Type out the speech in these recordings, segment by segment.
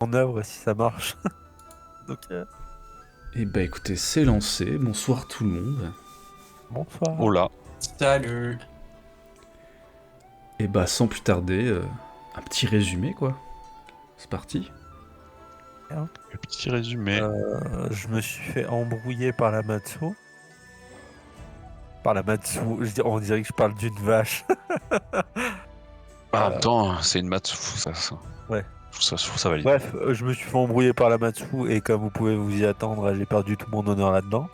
en œuvre si ça marche. Donc, Et bah écoutez, c'est lancé. Bonsoir tout le monde. bonsoir. Oh là. Salut. Et bah sans plus tarder, un petit résumé quoi. C'est parti. Un petit résumé. Je me suis fait embrouiller par la Matsu. Par la Matsu, on dirait que je parle d'une vache. En même temps, c'est une Matsu, ça. Ouais. Je trouve ça valide. Bref, je me suis fait embrouiller par la Matsu et comme vous pouvez vous y attendre, j'ai perdu tout mon honneur là-dedans.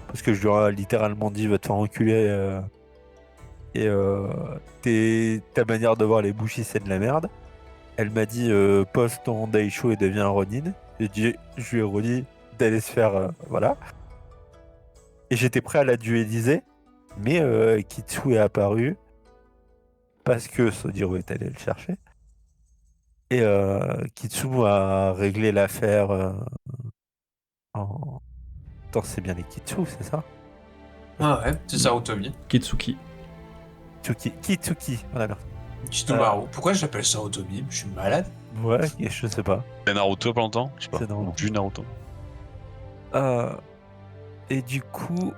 Parce que je lui ai littéralement dit va te faire enculer ta manière de voir les bouchis c'est de la merde. Elle m'a dit pose ton Daisho et deviens un Ronin. Je lui ai redit d'aller se faire voilà. Et j'étais prêt à la duéliser, mais Kitsu est apparu parce que Sojiro est allé le chercher. Et Kitsu a réglé l'affaire en... Attends, c'est bien les Kitsu, c'est ça? Ah ouais, c'est Sarutobi. Kitsuki. Kitsuki, voilà. Chitomaru. Pourquoi j'appelle Sarutobi? Je suis malade. Ouais, je sais pas. C'est Naruto pas longtemps? Je sais pas. C'est Naruto. Du Naruto. Et du coup,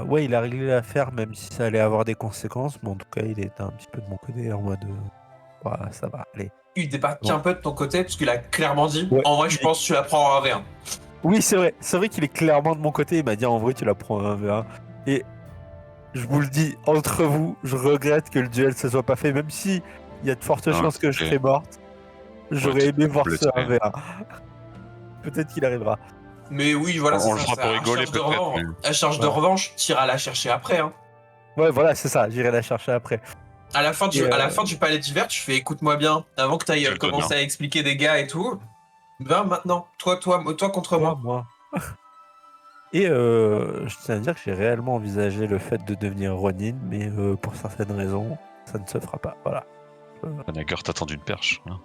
ouais, il a réglé l'affaire, même si ça allait avoir des conséquences. Mais en tout cas, il était un petit peu de mon côté en mode ouais, ça va, allez. Il débarque Bon. un peu de ton côté, parce qu'il a clairement dit Ouais. en vrai, je pense que tu la prends en V1. Oui, c'est vrai. C'est vrai qu'il est clairement de mon côté. Il m'a dit en vrai, tu la prends un V1. Et je vous le dis, entre vous, je regrette que le duel se soit pas fait, même si il y a de fortes chances que je serais morte. J'aurais aimé voir ce 1v1. Peut-être qu'il arrivera. Mais oui, voilà, On c'est le ça. fera pour rigoler, Charge de peut-être, revanche. mais- À charge de Ouais. revanche, t'iras la chercher après. Hein. Ouais, voilà, c'est ça. J'irai la chercher après. À la fin du palais d'hiver, tu fais écoute-moi bien, avant que Je t'ailles le donne commencer à expliquer des gars et tout. Ben maintenant, toi contre moi. Et je tiens à dire que j'ai réellement envisagé le fait de devenir Ronin, mais pour certaines raisons, ça ne se fera pas. Voilà. Nagar t'a tendu une perche. Hein.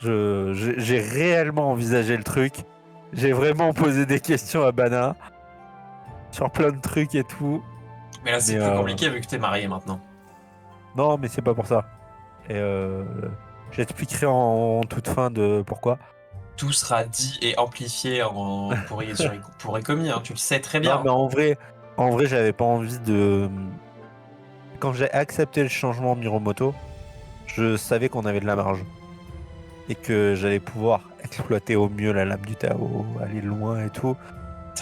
J'ai réellement envisagé le truc. J'ai vraiment posé des questions à Bana sur plein de trucs et tout. Mais là, c'est Mais, plus compliqué vu que t'es marié maintenant. Non, mais c'est pas pour ça. Et j'expliquerai en toute fin de pourquoi. Tout sera dit et amplifié pour Ecomi, hein, tu le sais très bien. Non, mais en vrai, j'avais pas envie de. Quand j'ai accepté le changement Miromoto, je savais qu'on avait de la marge. Et que j'allais pouvoir exploiter au mieux la lame du Tao, aller loin et tout.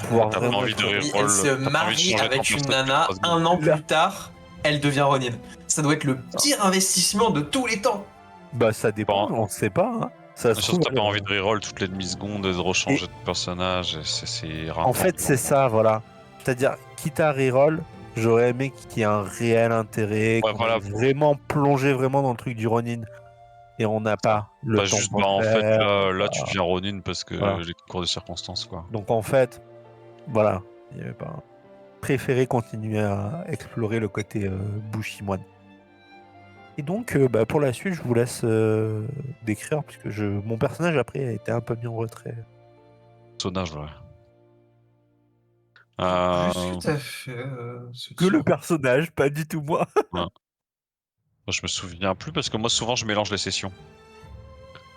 Pouvoir T'as pas vraiment envie de être- reroll. Elle se t'as pas envie de marie changer avec ton une personnage nana, toutes les 3 secondes. un an plus tard, elle devient Ronin. Ça doit être le pire investissement de tous les temps. Bah, ça dépend, on sait pas. Hein. Ça se Surtout, trouve, t'as pas envie de reroll toutes les demi-secondes, de rechanger de personnage. Et c'est rare. En fait, c'est ça, voilà. C'est-à-dire, quitte à reroll, j'aurais aimé qu'il y ait un réel intérêt, Ouais, qu'on voilà. ait vraiment plongé vraiment dans le truc du Ronin. Et on n'a pas le Pas temps juste, pour bah, le en fait, faire. là, tu deviens Ronin parce que Voilà. les concours de circonstances, quoi. Donc en fait, voilà, il y avait pas préféré continuer à explorer le côté Bushimoine. Et donc, bah, pour la suite, je vous laisse décrire, puisque mon personnage après a été un peu mis en retrait. Personnage, ouais. Qu'est-ce que t'as fait Que le personnage, pas du tout moi. Moi, je me souviens plus parce que moi, souvent, je mélange les sessions.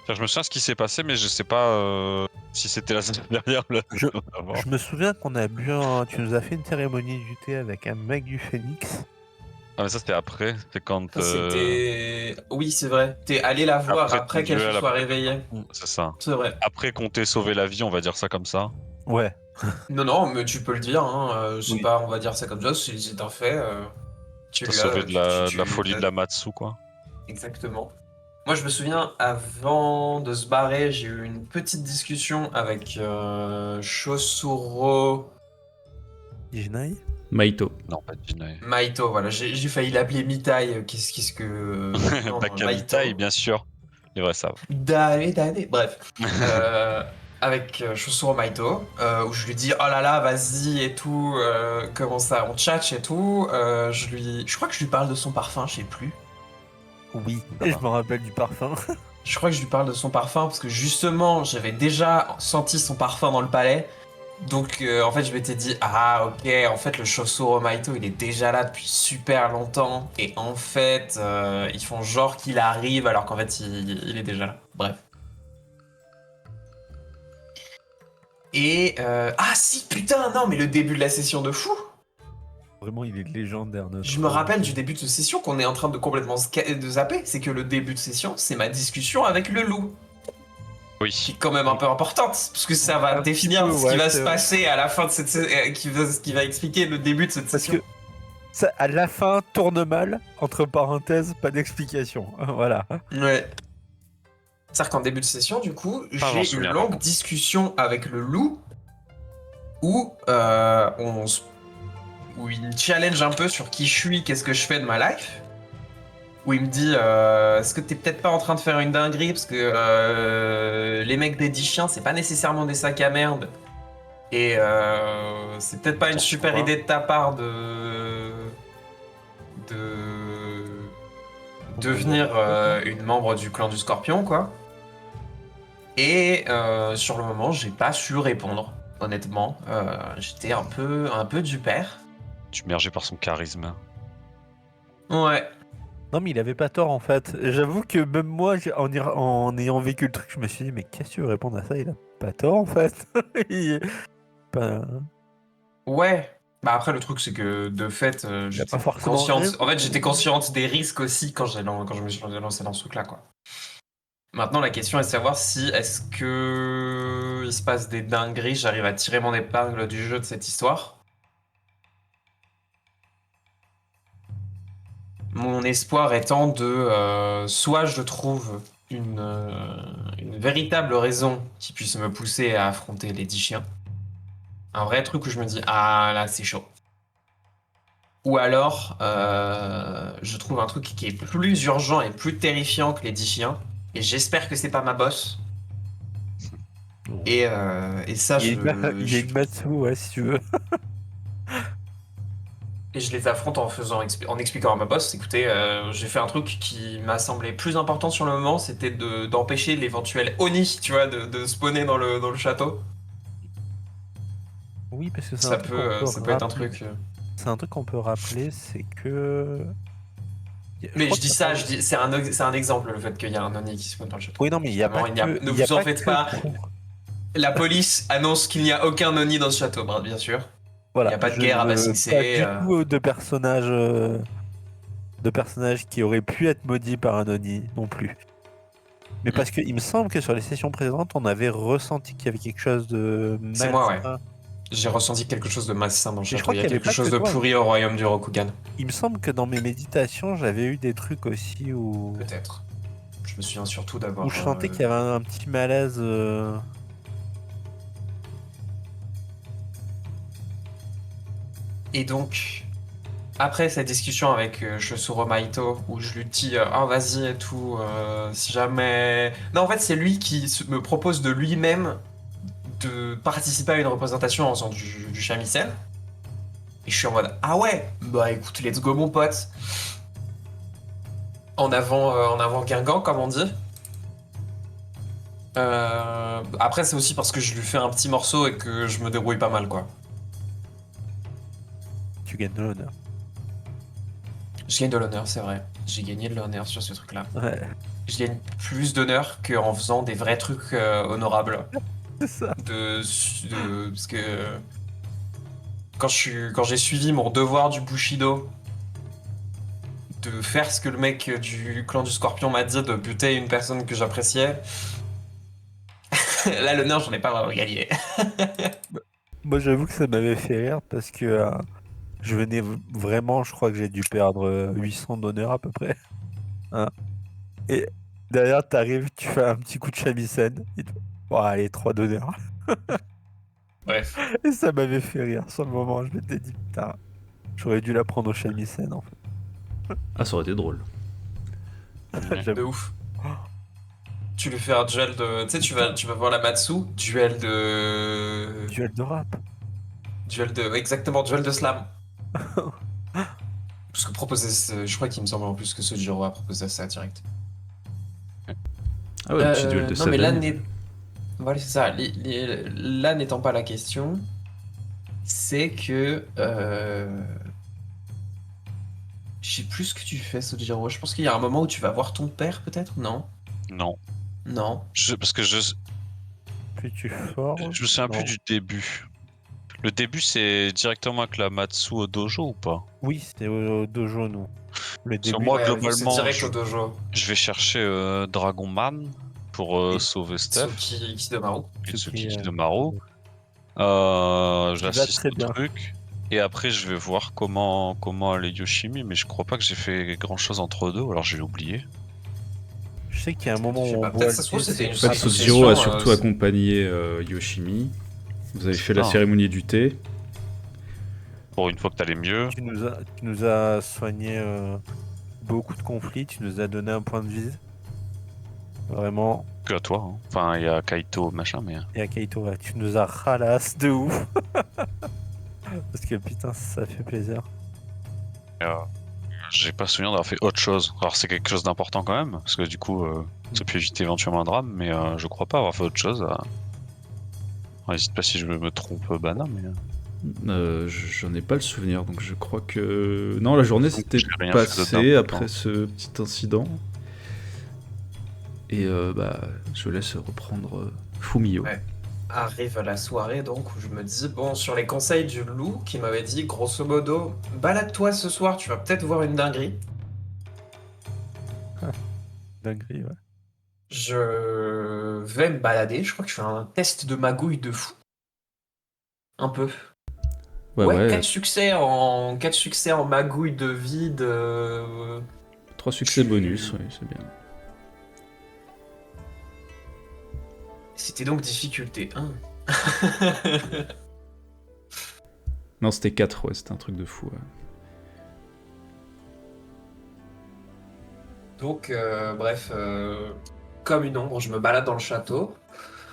C'est-à-dire, je me souviens ce qui s'est passé, mais je sais pas si c'était la semaine dernière ou la Je- semaine avant. Je me souviens qu'on a bu tu nous as fait une cérémonie du thé avec un mec du Phoenix. Ah, mais ça, c'était après. C'est quand. C'était. Oui, c'est vrai. T'es allé la voir après ton qu'elle se duel, soit après- réveillée. C'est ça. C'est vrai. Après qu'on t'ait sauvé la vie, on va dire ça comme ça. Ouais. Non, mais tu peux le dire. Hein. C'est Oui. pas, on va dire ça comme ça. C'est un fait. Tu T'as lui sauvé de la tu- folie de la Matsu, quoi. Exactement. Moi, je me souviens, avant de se barrer, j'ai eu une petite discussion avec Shosuro Jinai. Maito. Non, pas de Jinai. Maito. Voilà, j'ai failli l'appeler Mitai. Qu'est-ce que. Non, Bakamitai, bien sûr. Les vrais savent. Dane. Bref. Avec Shosuro Maito, où je lui dis oh là là, vas-y et tout, comment ça, on tchatche et tout. Je crois que je lui parle de son parfum, je sais plus. Oui. Ça Et va. je me rappelle du parfum. Je crois que je lui parle de son parfum parce que justement, j'avais déjà senti son parfum dans le palais. Donc en fait, je m'étais dit ah ok, en fait le Shosuro Maito il est déjà là depuis super longtemps et en fait ils font genre qu'il arrive alors qu'en fait il est déjà là. Bref. Et ah si, putain, non, mais le début de la session de fou. Vraiment, il est légendaire. Notre... Je me rappelle du début de session qu'on est en train de complètement de zapper. C'est que le début de session, c'est ma discussion avec le loup, qui est Oui. quand même un peu importante, parce que ça va Un définir peu, ce qui ouais, va c'est se vrai. passer à la fin de qui va expliquer le début de cette Parce session. que ça, à la fin, tourne mal. Entre parenthèses, pas d'explication. Voilà. Ouais. C'est-à-dire qu'en début de session, du coup, Ah, j'en j'ai une souviens, par longue contre. discussion avec le loup où où il me challenge un peu sur qui je suis, qu'est-ce que je fais de ma life. Où il me dit est-ce que t'es peut-être pas en train de faire une dinguerie parce que les mecs des 10 chiens, c'est pas nécessairement des sacs à merde. Et c'est peut-être pas une Attention, super hein. idée de ta part de devenir une membre du clan du Scorpion, quoi. Et sur le moment, j'ai pas su répondre, honnêtement. J'étais un peu du père. Submergé par son charisme. Ouais. Non, mais il avait pas tort en fait. J'avoue que même moi, en ayant vécu le truc, je me suis dit, mais qu'est-ce que tu veux répondre à ça? Il a pas tort en fait. Il est pas- Ouais. Bah après, le truc, c'est que de fait, il a pas j'étais forcément consciente. raison. En fait, j'étais consciente des risques aussi quand quand je me suis lancé dans ce truc-là, quoi. Maintenant, la question est de savoir si est-ce que il se passe des dingueries, j'arrive à tirer mon épingle du jeu de cette histoire. Mon espoir étant de soit je trouve une véritable raison qui puisse me pousser à affronter les 10 chiens. Un vrai truc où je me dis, ah là, c'est chaud. Ou alors, je trouve un truc qui est plus urgent et plus terrifiant que les 10 chiens. Et j'espère que c'est pas ma boss. Et ça, Il y a une Matsu, ouais, si tu veux. et je les affronte en en expliquant à ma boss, écoutez, j'ai fait un truc qui m'a semblé plus important sur le moment, c'était d'empêcher l'éventuel Oni, tu vois, de spawner dans le château. Oui, parce que c'est un truc qu'on peut Ça peut être un rappeler. truc. C'est un truc qu'on peut rappeler, c'est que. Je Mais crois je qu'il dis y a pas. ça, c'est un exemple, le fait qu'il y a un Oni qui spawn dans le château. Oui, non, mais il n'y a pas Évidemment, que. ne Il y a vous en pas faites que pas. pour. La police annonce qu'il n'y a aucun Oni dans ce château, bien sûr. Il n'y Voilà, a pas de je guerre ne à veux pas Bassinissé. du tout de personnages qui auraient pu être maudits par un Oni non plus. Mais parce qu'il me semble que sur les sessions précédentes, on avait ressenti qu'il y avait quelque chose de C'est moi, ouais. malsain. J'ai ressenti quelque chose de malsain dans le Et je château. crois Il y qu'il a n'y avait quelque pas que chose de toi, hein. pourri au royaume du Rokugan. Il me semble que dans mes méditations, j'avais eu des trucs aussi Peut-être. Je me souviens surtout où d'avoir. je sentais qu'il y avait un petit malaise. Et donc, après cette discussion avec Shosuro Maito, où je lui dis ah vas-y et tout, si jamais. Non, en fait, c'est lui qui me propose de lui-même de participer à une représentation en faisant du shamisen. Et je suis en mode ah ouais, bah écoute, let's go mon pote. En avant Guingamp, comme on dit. Après, c'est aussi parce que je lui fais un petit morceau et que je me débrouille pas mal, quoi. Tu gagnes de l'honneur. Je gagne de l'honneur, c'est vrai. J'ai gagné de l'honneur sur ce truc-là. Ouais, Je gagne plus d'honneur qu'en faisant des vrais trucs honorables. c'est ça. Parce que quand j'ai suivi mon devoir du Bushido, de faire ce que le mec du clan du Scorpion m'a dit, de buter une personne que j'appréciais, là l'honneur j'en ai pas vraiment gagné. Moi, j'avoue que ça m'avait fait rire parce que je venais vraiment, je crois que j'ai dû perdre 800 d'honneur à peu près. Hein. Et derrière, t'arrives, tu fais un petit coup de shamisen. Et bon, allez, 3 d'honneur. Bref. Et ça m'avait fait rire sur le moment. Je m'étais dit, putain, j'aurais dû la prendre au shamisen en Ah, ça aurait été drôle. fait. Ouais. De J'avoue. ouf. Tu lui fais un duel de. Tu sais, tu vas voir la Matsu, duel de. Duel de rap. Duel de. Exactement, duel de slam. Parce que je crois qu'il me semble en plus que Sojiro a proposé ça direct. Ah ouais, un petit duel de non, mais là, savane. voilà, c'est ça. Là n'étant pas la question, c'est que. Je sais plus ce que tu fais, Sojiro. Je pense qu'il y a un moment où tu vas voir ton père, peut-être? Non? Non. Non. Parce que je. plus tu forges. Je me souviens Non. plus du début. Le début, c'est directement avec la Matsu au dojo ou pas? Oui, c'était au dojo, nous. Le Parce que début. moi, Ouais, vous, c'est globalement, direct au dojo. je vais chercher Dragon Man pour Et sauver Steph, Tsuki Kidomaru. Itsuki Itsuki, Kidomaru. qui va J'assiste très au bien. truc. Et après, je vais voir comment aller Yoshimi, mais je crois pas que j'ai fait grand chose entre deux, ou alors j'ai oublié. Je sais qu'il y a un moment Je sais où on pas, voit peut-être ça se trouve, c'était une En fait, simple Sub-Zero a session, surtout accompagné Yoshimi. Vous avez C'est fait la ça. cérémonie du thé. Pour une fois que t'allais mieux. tu nous as soigné beaucoup de conflits, tu nous as donné un point de vie. Vraiment. Que à toi, hein. Enfin, il y a Kaito, machin, mais. Et à Kaito, ouais, tu nous as ralasse de ouf. Parce que putain, ça fait plaisir. euh, J'ai pas souvenir d'avoir fait autre chose. Alors, c'est quelque chose d'important quand même, parce que du coup, ça peut éviter éventuellement un drame, mais je crois pas avoir fait autre chose. N'hésite pas si je me trompe, Bana, mais. J'en ai pas le souvenir, donc je crois que... Non, la journée s'était J'ai rien fait passée d'important. après ce petit incident. Et bah, je laisse reprendre Fumio. Ouais. Arrive la soirée donc où je me dis, bon, sur les conseils du loup qui m'avait dit, grosso modo, balade-toi ce soir, tu vas peut-être voir une dinguerie. Dinguerie, ouais. Je vais me balader, je crois que je fais un test de magouille de fou. Un peu. Ouais, 4 succès en magouille de vide. 3 succès tu- bonus, oui, c'est bien. C'était donc difficulté 1. Non, c'était 4, ouais, c'était un truc de fou. Ouais. Donc, bref, comme une ombre, je me balade dans le château,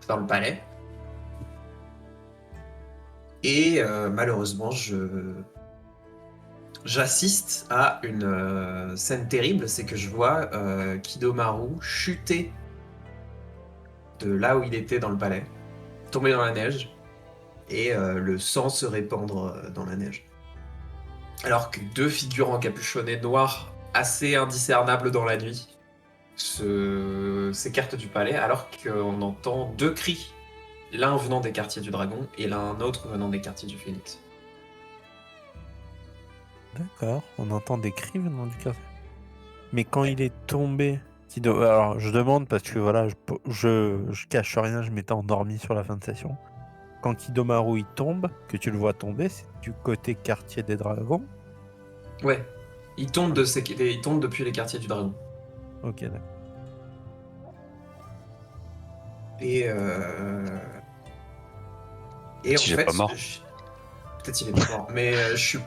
dans le palais. Et malheureusement, j'assiste à une scène terrible, c'est que je vois Kidomaru chuter de là où il était dans le palais, tomber dans la neige, et le sang se répandre dans la neige. Alors que deux figures encapuchonnées noires, assez indiscernables dans la nuit, s'écartent du palais, alors qu'on entend deux cris, l'un venant des quartiers du Dragon et l'un autre venant des quartiers du Phénix. D'accord, on entend des cris venant du café. Mais quand il est tombé, alors je demande parce que voilà, je cache rien, je m'étais endormi sur la fin de session. Quand Kidomaru il tombe, que tu le vois tomber, c'est du côté quartier des dragons. Ouais, il tombe depuis les quartiers du Dragon. Ok, d'accord. Et en Il est fait, pas mort. peut-être il est pas mort, mais je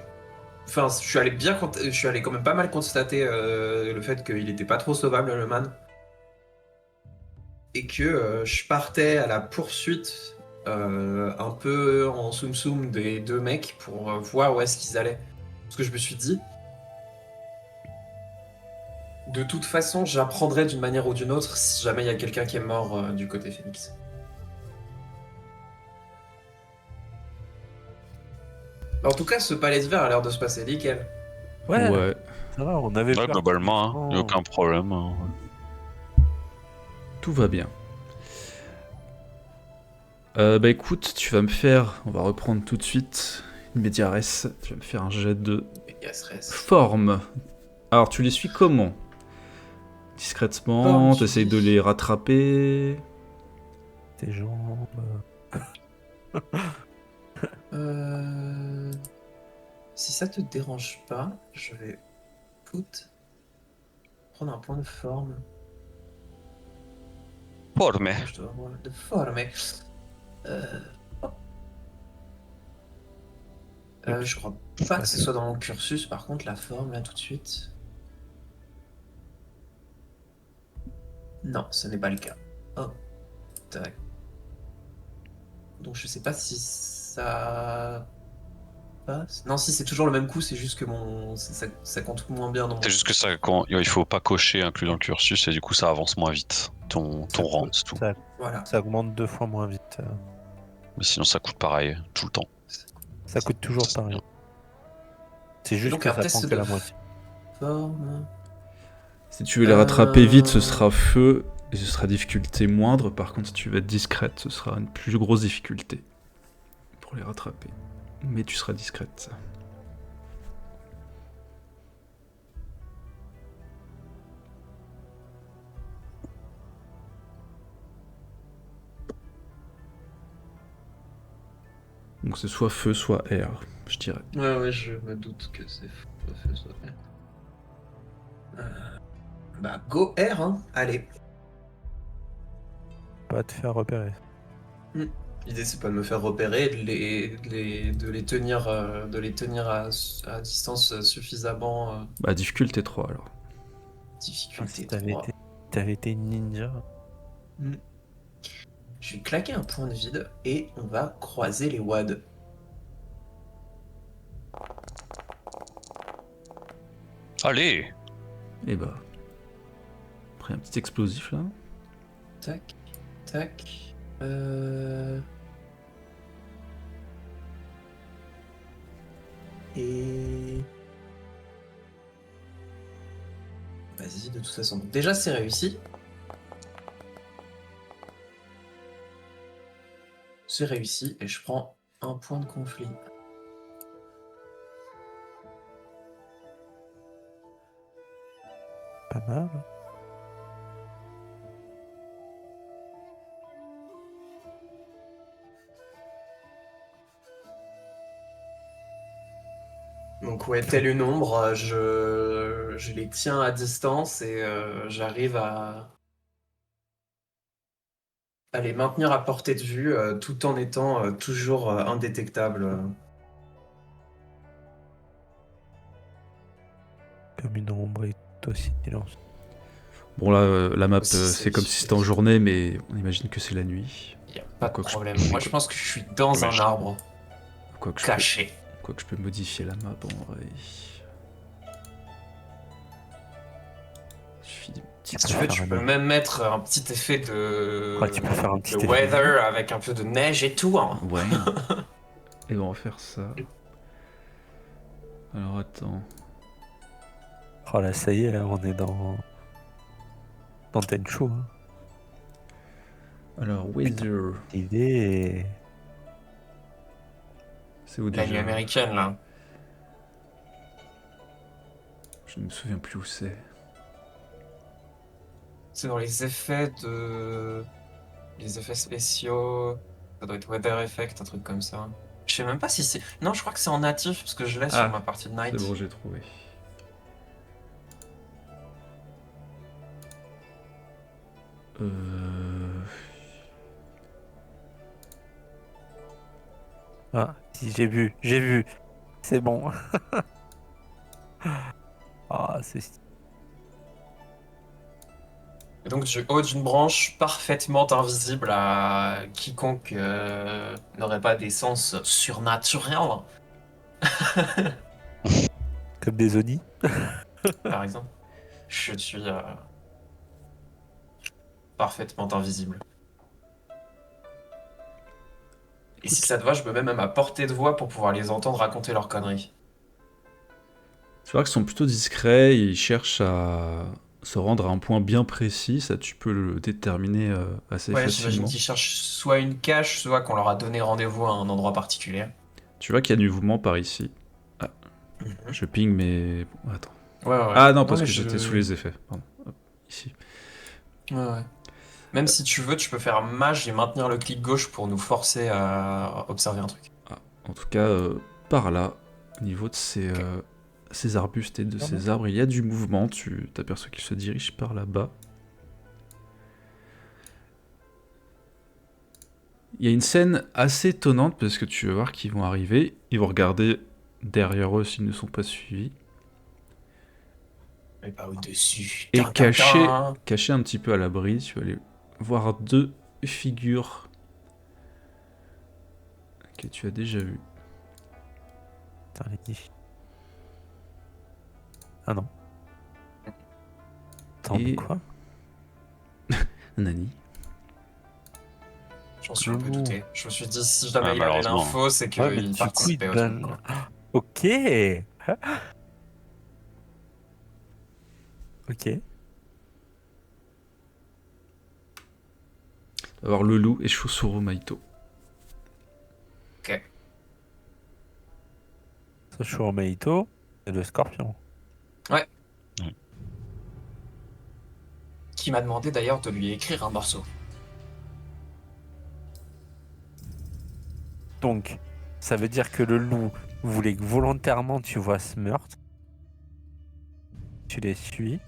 suis allé quand même pas mal constater le fait qu'il était pas trop sauvable le man, et que je partais à la poursuite un peu en soum soum des deux mecs pour voir où est-ce qu'ils allaient. Parce que je me suis dit, de toute façon, j'apprendrai d'une manière ou d'une autre si jamais il y a quelqu'un qui est mort du côté Phoenix. En tout cas, ce palais vert a l'air de se passer nickel. Ouais. Ça va, on avait Ouais, peur. globalement, il n'y a aucun problème. Hein. Tout va bien. Bah écoute, on va reprendre tout de suite, Media Res, tu vas me faire un jet de forme. Alors tu les suis comment? Discrètement, t'essayes de les rattraper? Tes jambes. Si ça te dérange pas, je vais prendre un point de forme. Forme. Je dois avoir de forme. Je crois pas que ce soit dans mon cursus, par contre, la forme, là, tout de suite. Non, ce n'est pas le cas. Oh, tac. Donc je sais pas si ça passe. Non, si, c'est toujours le même coup, c'est juste que ça compte moins bien dans mon... C'est juste que ça, il faut pas cocher inclus dans le cursus et du coup ça avance moins vite. Ton rang, c'est tout. Voilà. Ça augmente 2 fois moins vite. Mais sinon ça coûte pareil, tout le temps. Ça coûte toujours pareil. C'est juste donc, que un ça test prend que de la moitié. forme. Si tu veux les rattraper vite, ce sera feu, Et ce sera difficulté moindre, par contre si tu vas être discrète, ce sera une plus grosse difficulté pour les rattraper. Mais tu seras discrète. Donc c'est soit feu, soit air, je dirais. Ouais, je me doute que c'est feu, soit air. Bah, go air, hein. Allez. Pas te faire repérer. L'idée, c'est pas de me faire repérer, de les tenir, à distance suffisamment. Bah difficulté 3 alors. Difficulté Si t'avais 3. été ninja. Je vais claquer un point de vide et on va croiser les wads. Allez! Et bah... Après un petit explosif là. Tac, tac. Et... Vas-y, de toute façon. Déjà, c'est réussi. C'est réussi et je prends un point de conflit. Pas mal. Donc ouais, tel une ombre, je les tiens à distance et j'arrive à les maintenir à portée de vue tout en étant toujours indétectable. Comme une ombre et toi aussi silence. Bon là, la map, Aussi, c'est comme si c'était en journée, mais on imagine que c'est la nuit. Il n'y a pas de Quoique je- problème. Moi, je pense que je suis dans un J'imagine. arbre, Quoique je, caché. quoique je peux modifier la map en vrai. Il suffit d'une petite Si tu veux, tu peux même mettre un petit effet Ouais, tu peux faire un petit de effet. weather avec un peu de neige et tout. Hein. Ouais. Et on va faire ça. Alors attends. Oh là, ça y est, là, on est dans Tenchu. Hein. Alors, weather. Idée. C'est où La nuit déjà? américaine, là. Je ne me souviens plus où c'est. C'est dans les effets de... Les effets spéciaux. Ça doit être weather effect, un truc comme ça. Je sais même pas si c'est... Non, je crois que c'est en natif, parce que je l'ai sur ma partie de night. C'est bon, j'ai trouvé. Ah, si, j'ai vu. C'est bon. Ah, c'est. Et donc du haut d'une branche parfaitement invisible à quiconque n'aurait pas des sens surnaturels, Comme des Oni. par exemple. Je suis parfaitement invisible. Et si ça te va, je me mets même à portée de voix pour pouvoir les entendre raconter leurs conneries. C'est vrai qu'ils sont plutôt discrets, ils cherchent à se rendre à un point bien précis, ça tu peux le déterminer assez Ouais, j'imagine facilement. qu'ils cherchent soit une cache, soit qu'on leur a donné rendez-vous à un endroit particulier. Tu vois qu'il y a du mouvement par ici. Ah, je ping mais... Bon, attends. Ouais. Ah non, parce mais que j'étais sous les effets. Pardon. Hop, ici. Ouais. Même si tu veux, tu peux faire mage et maintenir le clic gauche pour nous forcer à observer un truc. En tout cas, par là, au niveau de ces arbustes et de ces arbres, il y a du mouvement. Tu t'aperçois qu'ils se dirigent par là-bas. Il y a une scène assez étonnante parce que tu vas voir qu'ils vont arriver. Ils vont regarder derrière eux s'ils ne sont pas suivis. Mais pas au-dessus. Et Tin, tin, tin. caché un petit peu à l'abri, tu vas aller voir deux figures que tu as déjà vues. Putain, les niches. Ah non. Attends, Et- quoi? Nani. J'en suis un peu Oh. douté. Je me suis dit, si jamais Ouais, il avait malheureusement. l'info, c'est Ouais, mais qu'il du coup, participait il au donne- truc. Quoi. Ok. Ok. On va avoir le loup et Chosuro Maito. Ok. Soshiro Maito et le scorpion. Qui m'a demandé d'ailleurs de lui écrire un morceau. Donc, ça veut dire que le loup voulait que volontairement tu vois ce meurtre. Tu les suis.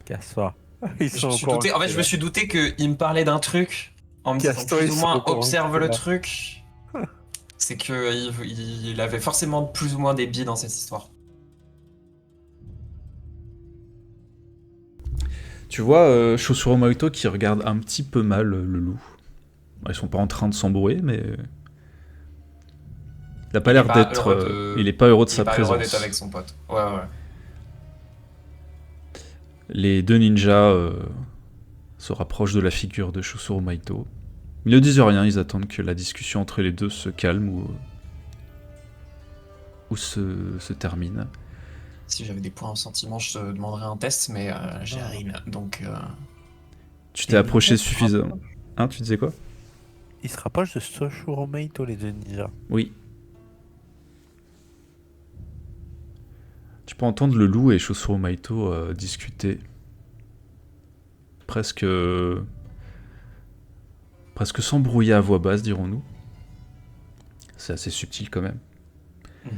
Casse-toi. Ils Je sont me au suis courant douté, que en fait, t'es je là. me suis douté qu'il me parlait d'un truc en me disant Casse-toi, plus ils ou sont au moins courant que observe t'es le là. truc. C'est que il avait forcément plus ou moins des billes dans cette histoire. Tu vois Chosuro Maito qui regarde un petit peu mal le loup. Ils sont pas en train de s'embrouiller, mais il a pas Il est l'air pas d'être. heureux de, Il est pas heureux de il est sa pas heureux d'être avec présence. son pote. Ouais, ouais. Les deux ninjas se rapprochent de la figure de Chosuro Maito. Ils ne disent rien, ils attendent que la discussion entre les deux se calme ou se termine. Si j'avais des points en sentiment, je te demanderais un test, mais j'ai Ah. rien. Donc, Tu t'es Les approché ninjas se suffisamment. rapprochent. Hein, tu disais quoi? Ils se rapprochent de Soshiro Maito, les deux ninjas. Oui. Tu peux entendre le loup et Chosuro Maito discuter. Presque s'embrouiller à voix basse, dirons-nous. C'est assez subtil quand même. Mhm.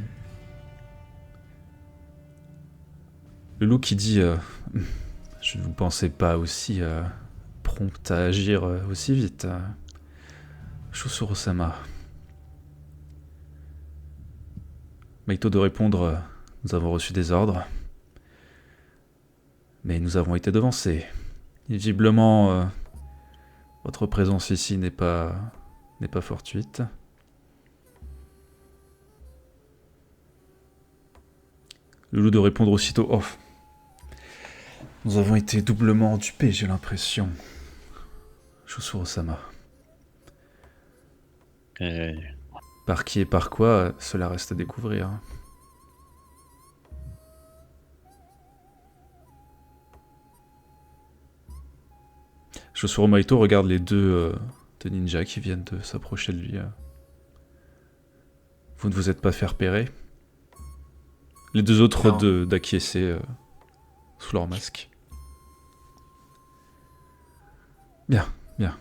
Le loup qui dit je ne vous pensais pas aussi prompt à agir aussi vite. Chosuro-sama. Maito de répondre nous avons reçu des ordres. Mais nous avons été devancés. Visiblement, votre présence ici n'est pas fortuite. Le loup de répondre aussitôt oh, nous avons été doublement dupés, j'ai l'impression. Chosuro-sama. Et Par qui et par quoi, cela reste à découvrir. Chosuro Maito regarde les deux ninjas qui viennent de s'approcher de lui. Vous ne vous êtes pas fait repérer? Les deux autres Non. d'acquiescer sous leur masque. Bien, bien.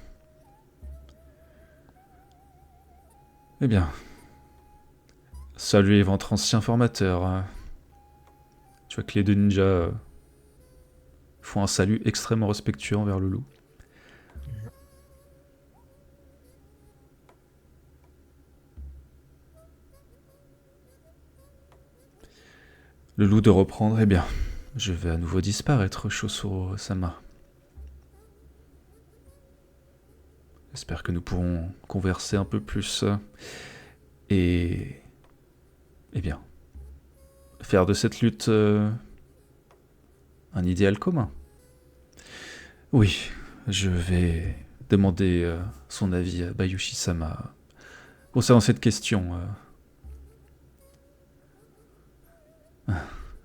Eh bien. Saluez votre ancien formateur. Tu vois que les deux ninjas font un salut extrêmement respectueux envers le loup. Le loup de reprendre, eh bien, je vais à nouveau disparaître, Chosuro-sama. J'espère que nous pourrons converser un peu plus et, eh bien, faire de cette lutte un idéal commun. Oui, je vais demander son avis à Bayushi-sama concernant cette question.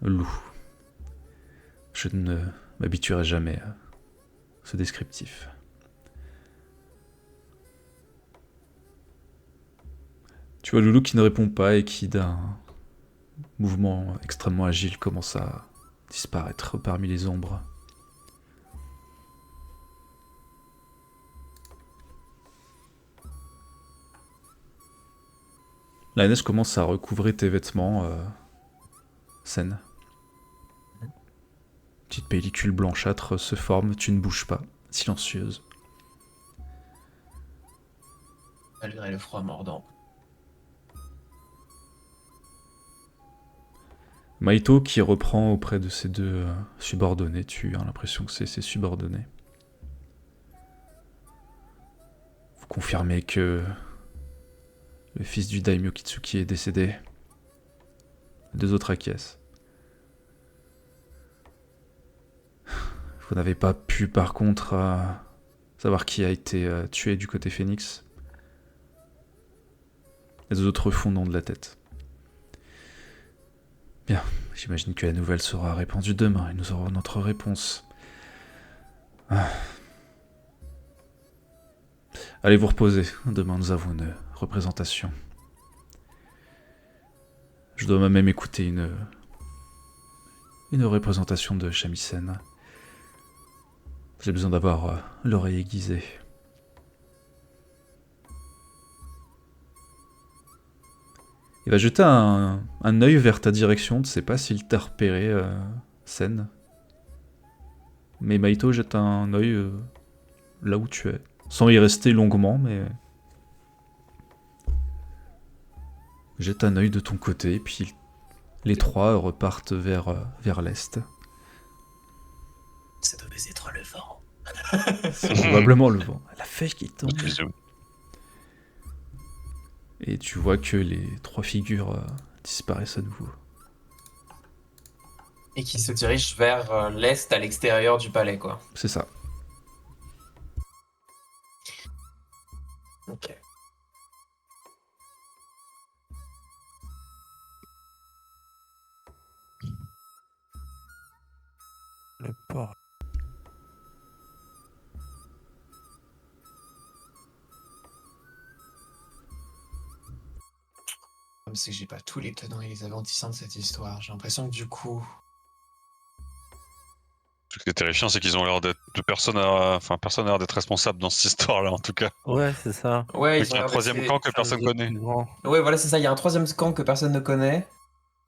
Loup. Je ne m'habituerai jamais à ce descriptif. Tu vois le loup qui ne répond pas et qui, d'un mouvement extrêmement agile, commence à disparaître parmi les ombres. La neige commence à recouvrir tes vêtements, Sen. Petite pellicule blanchâtre se forme, tu ne bouges pas, silencieuse. Malgré le froid mordant. Maito qui reprend auprès de ses deux subordonnés, tu as l'impression que c'est ses subordonnés. Vous confirmez que le fils du daimyo Kitsuki est décédé. Les deux autres acquiescent. Vous n'avez pas pu par contre savoir qui a été tué du côté Phoenix. Les deux autres font non de la tête. Bien, j'imagine que la nouvelle sera répandue demain et nous aurons notre réponse. Allez vous reposer. Demain, nous avons une représentation. Je dois même écouter une représentation de shamisen. J'ai besoin d'avoir l'oreille aiguisée. Il va jeter un œil vers ta direction. Tu sais pas s'il t'a repéré, Sen. Mais Maito jette un œil là où tu es. Sans y rester longuement, mais... Jette un œil de ton côté, et puis les trois repartent vers l'est. Ça devait être le vent. C'est probablement le vent. La feuille qui tombe. Bisous. Et tu vois que les trois figures disparaissent à nouveau. Et qui se dirige vers l'est à l'extérieur du palais, quoi. C'est ça. Ok. Le port. Comme c'est que j'ai pas tous les tenants et les aboutissants de cette histoire. J'ai l'impression que du coup... Ce qui est terrifiant, c'est qu'ils ont l'air d'être personne n'a l'air d'être responsable dans cette histoire-là, en tout cas. Ouais, c'est ça. Ouais, Il y a un troisième camp que personne connaît. Ouais, voilà, c'est ça. Il y a un troisième camp que personne ne connaît.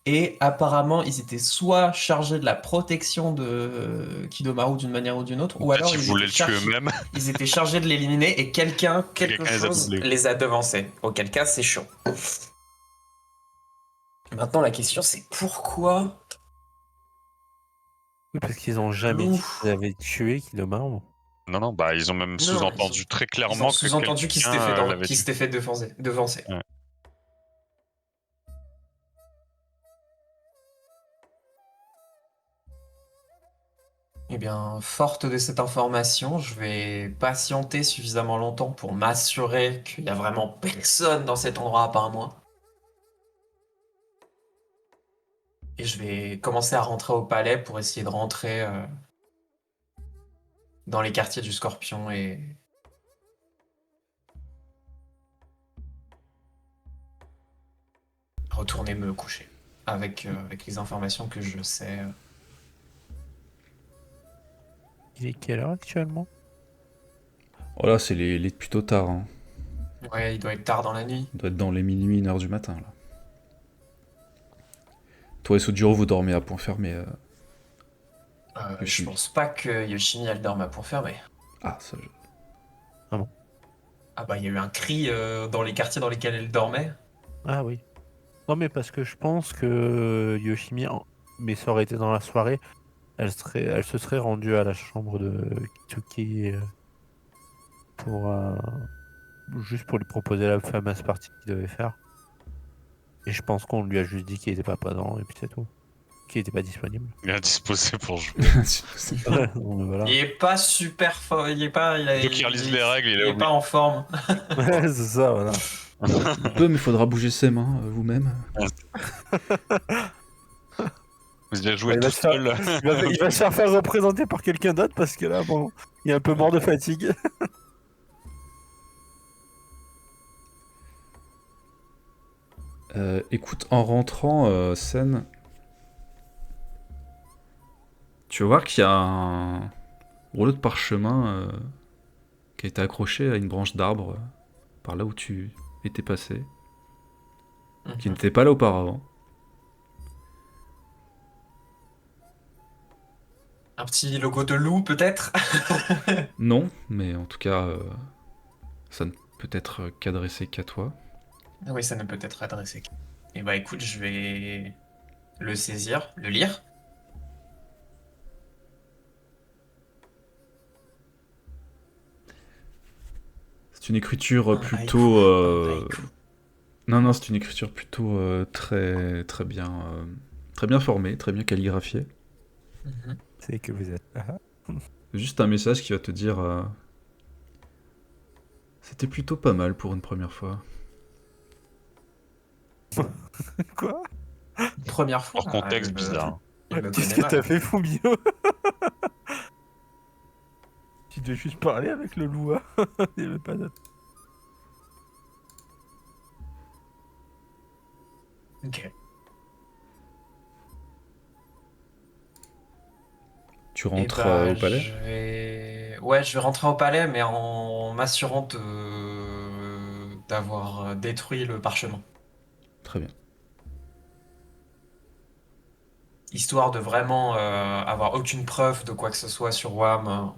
Et apparemment, ils étaient soit chargés de la protection de Kidomaru d'une manière ou d'une autre, ou alors ils voulaient le tuer eux-mêmes. ils étaient chargés de l'éliminer et quelque Quelqu'un les a chose doublés. les a devancés. Auquel cas, c'est chaud. Maintenant, la question, c'est pourquoi... Oui, parce qu'ils ont jamais dit Ouf. qu'ils avaient tué Kidomaru. Non, bah ils ont même Non, sous-entendu très Ils clairement ont que sous-entendu qu'il s'était quelqu'un l'avait qu'il tué. s'était fait devancer. Ouais. Eh bien, forte de cette information, je vais patienter suffisamment longtemps pour m'assurer qu'il n'y a vraiment personne dans cet endroit à part moi. Et je vais commencer à rentrer au palais pour essayer de rentrer dans les quartiers du Scorpion et... retourner me coucher avec les informations que je sais. Il est quelle heure actuellement? Oh là, c'est les plutôt tard. Hein. Ouais, il doit être tard dans la nuit. Il doit être dans les minuit, 1h du matin, là. Toi et Sojiro, vous dormez à point fermé. Je Yoshimi. pense pas que Yoshimi elle dorme à point fermé. Ah, ça... Ah bah il y a eu un cri dans les quartiers dans lesquels elle dormait. Ah oui. Non, mais parce que je pense que Yoshimi, mais ça aurait été dans la soirée, elle se serait rendue à la chambre de Kitsuki pour juste pour lui proposer la fameuse partie qu'il devait faire. Et je pense qu'on lui a juste dit qu'il était pas présent et puis c'est tout. Qu'il était pas disponible. Il est disposé pour jouer. Ouais, bon, voilà. Il est pas super fort, il est pas... Faut qu'il relise les règles, il est est pas en forme. Ouais, c'est ça, voilà. Il peut, mais il faudra bouger ses mains, vous-même. Vous allez jouer Ouais, il va tout se faire- seul. Il va se faire représenter par quelqu'un d'autre parce que là, bon, il est un peu mort de fatigue. Écoute, en rentrant, Sen, tu vas voir qu'il y a un rouleau de parchemin qui a été accroché à une branche d'arbre par là où tu étais passé, qui n'était pas là auparavant. Un petit logo de loup peut-être. Non, mais en tout cas, ça ne peut être qu'adressé qu'à toi. Oui, ça ne peut être adressé. Et bah écoute, je vais le saisir, le lire. C'est une écriture Un plutôt... haïku, un haïku. Non, c'est une écriture plutôt très bien formée, très bien calligraphiée. Mhm. C'est que vous êtes là. Juste un message qui va te dire... C'était plutôt pas mal pour une première fois. Quoi? Première fois. Hors contexte elle me- bizarre. elle me Qu'est-ce connaît que t'as mal. fait, Fumio? Tu devais juste parler avec le loup, hein. Il n'y avait pas d'autre. Ok. Tu Et rentres bah, au palais? Ouais, je vais rentrer au palais, mais en m'assurant d'avoir détruit le parchemin. Très bien. Histoire de vraiment avoir aucune preuve de quoi que ce soit sur WAM.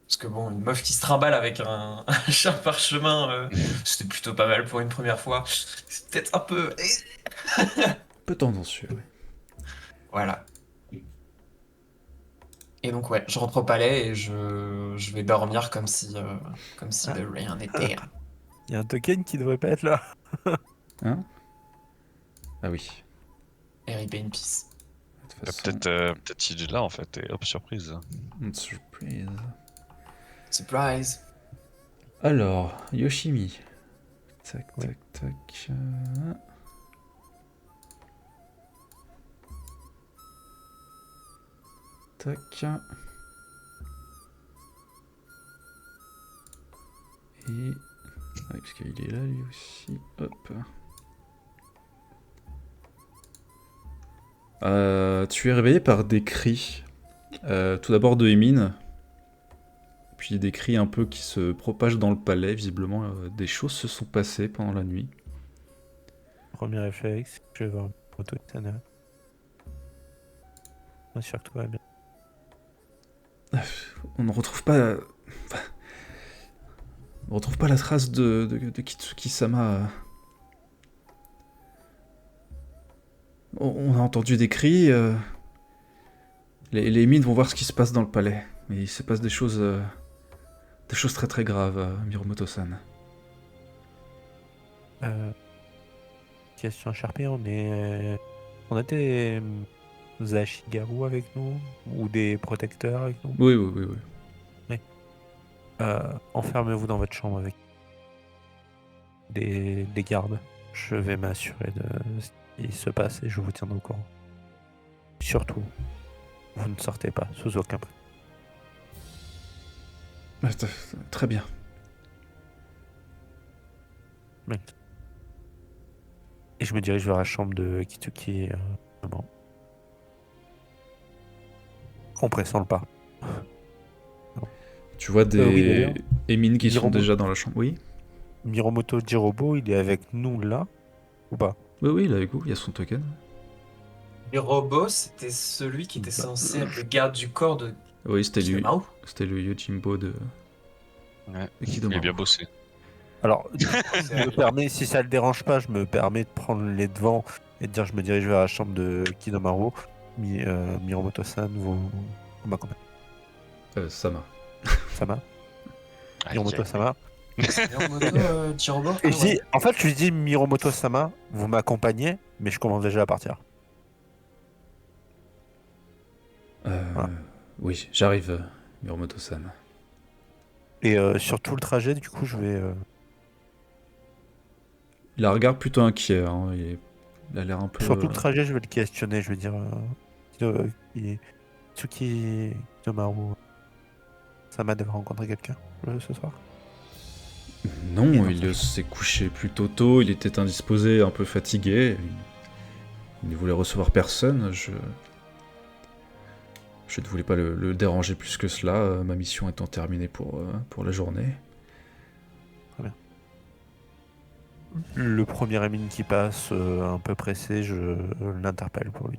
Parce que bon, une meuf qui se trimballe avec un chat parchemin, c'était plutôt pas mal pour une première fois. C'est peut-être un peu. Peu tendancieux, oui. Voilà. Et donc, ouais, je rentre au palais et je vais dormir comme si Ah. de rien n'était. Il y a un token qui devrait pas être là. Hein? Ah oui. RIP in peace. De toute façon, Peut-être il est là en fait, et hop, surprise. une surprise. Surprise. Alors, Yoshimi. Tac, Oui. tac, tac. Tac. Et... Ah, parce qu'il est là lui aussi. Hop. Tu es réveillé par des cris. Tout d'abord de Emin, puis des cris un peu qui se propagent dans le palais. Visiblement, des choses se sont passées pendant la nuit. Premier réflexe, je vais voir une photo de Tana. Bien sûr que tout va bien. On ne retrouve pas... On retrouve pas la trace de Kitsuki-sama. On a entendu des cris. Les mines vont voir ce qui se passe dans le palais. Mais il se passe des choses très très graves, Miromoto-san. Question Sharpie, on a des Zashigaru avec nous ou des protecteurs avec nous. Oui, oui, oui, oui. Enfermez-vous dans votre chambre avec des gardes. Je vais m'assurer de ce qui se passe et je vous tiendrai au courant. Surtout, vous ne sortez pas sous aucun prix. Très bien. Merci. Et je me dirige vers la chambre de Kitsuki. Bon. En pressant le pas. Tu vois Oui, des d'ailleurs. émines qui sont Miromo- déjà dans la chambre. Oui, Miromoto Jirobo, il est avec nous là ou pas? oui, oui, il est avec vous, il y a son token. Les robots, c'était celui qui était censé être le garde du corps de Oui, c'était lui. Kinemaro. C'était le Yojimbo de Ouais, il Kidomaru. est bien bossé. Alors, je C'est me vrai. permets, si ça le dérange pas, je me permets de prendre les devants et de dire je me dirige vers la chambre de Kidomaru. Miromoto-san, vous m'accompagnez. Sama. Sama? Aïe, Miromoto-sama? Miyamoto, Jirobo? Et Ah je dis, ouais. en fait, je lui dis Miromoto-sama, vous m'accompagnez, mais je commence déjà à partir. Voilà. Oui, j'arrive, Miromoto-san. Et sur tout le trajet, du coup, je vais. Il a un regard plutôt inquiet, hein, il a l'air un peu... Sur tout le trajet, je vais le questionner. Je vais dire Tsuki Kidomaru, Sama devrait rencontrer quelqu'un ce soir. Non, dans sa il chambre. s'est couché plutôt tôt, il était indisposé, un peu fatigué. Il ne voulait recevoir personne, je ne voulais pas le déranger plus que cela, ma mission étant terminée pour la journée. Le premier Emine qui passe, un peu pressé, je l'interpelle pour lui.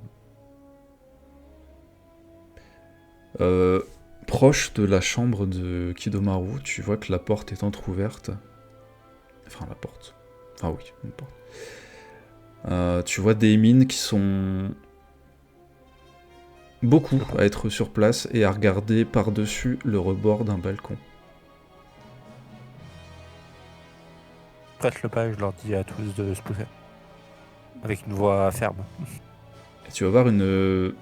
Proche de la chambre de Kidomaru, tu vois que la porte est entr'ouverte. Enfin, la porte. Enfin oui, une porte. Tu vois des mines qui sont beaucoup à être sur place et à regarder par-dessus le rebord d'un balcon. Presse le pas et je leur dis à tous de se pousser. Avec une voix ferme. Et tu vas voir une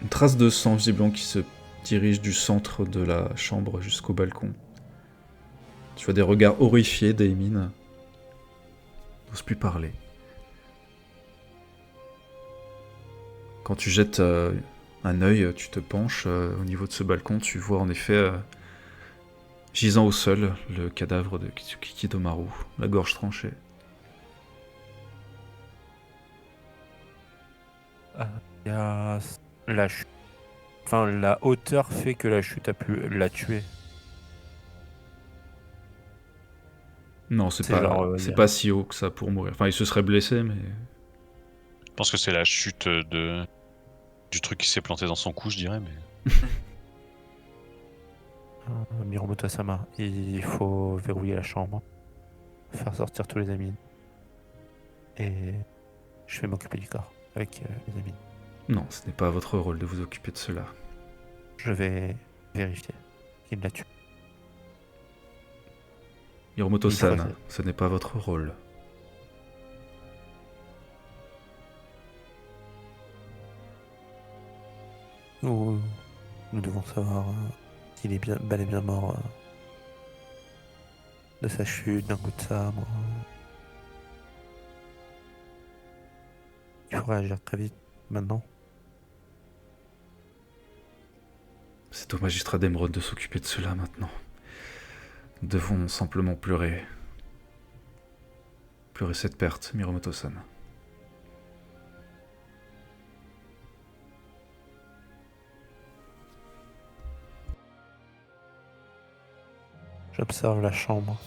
trace de sang visiblement qui se dirige du centre de la chambre jusqu'au balcon. Tu vois des regards horrifiés d'Aimin. N'ose plus parler. Quand tu jettes un œil, tu te penches au niveau de ce balcon, tu vois en effet Gisant au sol, le cadavre de Kikidomaru, la gorge tranchée. Il y a la chute. Enfin, la hauteur fait que la chute a pu la tuer. Non, c'est C'est pas, genre, c'est pas si haut que ça pour mourir. Enfin, il se serait blessé, mais... Je pense que c'est la chute du truc qui s'est planté dans son cou, je dirais, mais. Miromoto-sama, il faut verrouiller la chambre, faire sortir tous les amis. Et je vais m'occuper du corps avec les amis. Non, ce n'est pas votre rôle de vous occuper de cela. Je vais vérifier qu'il l'a tué. Hiromoto-san, Il faut- ce n'est pas votre rôle. Nous devons savoir s'il est bien, bel et bien mort de sa chute, d'un coup de sabre. Il faut réagir très vite maintenant. C'est au magistrat d'Emeraude de s'occuper de cela maintenant. Nous devons simplement pleurer. Pleurer cette perte, Miromoto-san. J'observe la chambre.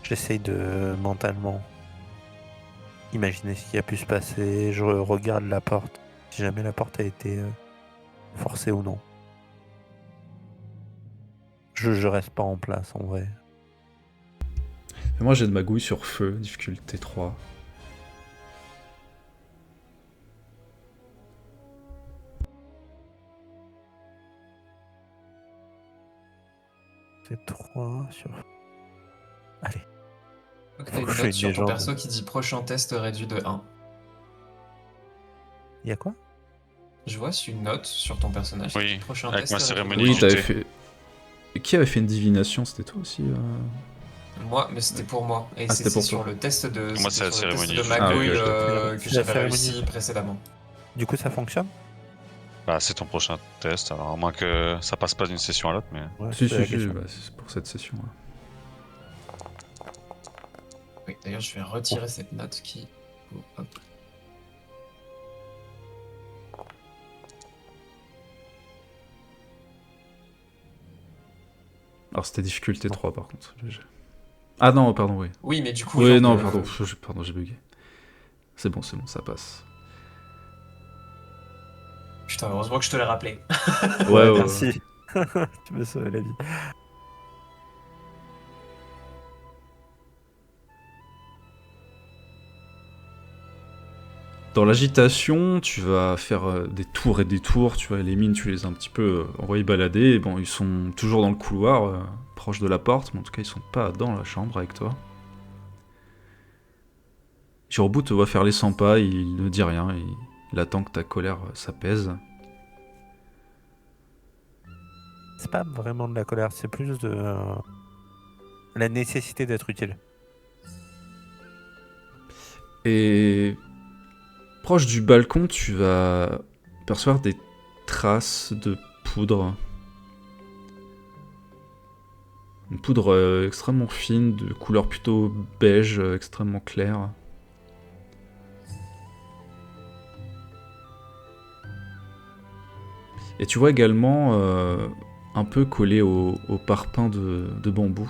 J'essaye de mentalement imaginer ce qui a pu se passer. Je regarde la porte. Si jamais la porte a été forcée ou non. Je reste pas en place en vrai. Et moi j'ai de magouille sur feu, difficulté 3. C'est 3 sur. Allez. Donc t'as une Je fais note une sur ton légende. perso qui dit prochain test réduit de 1. Il y a quoi? Je vois une note sur ton personnage qui Oui, dit prochain avec test ma réduit de cérémonie Oui, 1. du t'avais thé. fait... Et qui avait fait une divination? C'était toi aussi Moi, mais c'était pour moi. Et Ah, c'était pour sur toi. le test de, Moi, c'était c'est la sur le test cérémonie de du magouille jeu. Ah, que C'est la j'avais cérémonie. réussi précédemment. Du coup, ça fonctionne? Bah, c'est ton prochain test, alors à moins que ça passe pas d'une session à l'autre, mais. Ouais, Si, c'est la si, question. bah, c'est pour cette session. Là. Oui, d'ailleurs, je vais retirer cette note qui. Hop. Alors c'était difficulté 3 par contre. Ah non, pardon, oui. Oui, mais du coup. Oui, genre non, de- pardon, j'ai bugué. C'est bon, ça passe. Putain, heureusement que je te l'ai rappelé. Ouais, Merci. Tu me sauves la vie. Dans l'agitation, tu vas faire des tours et des tours, tu vois, les mines, tu les as un petit peu envoyés balader, et bon, ils sont toujours dans le couloir, proche de la porte, mais en tout cas, ils sont pas dans la chambre avec toi. Jirobu te voit faire les 100 pas, il ne dit rien, il attend que ta colère s'apaise. C'est pas vraiment de la colère, c'est plus de la nécessité d'être utile. Et proche du balcon, tu vas percevoir des traces de poudre. Une poudre extrêmement fine, de couleur plutôt beige, extrêmement claire. Et tu vois également, un peu collé au parpaing de bambou,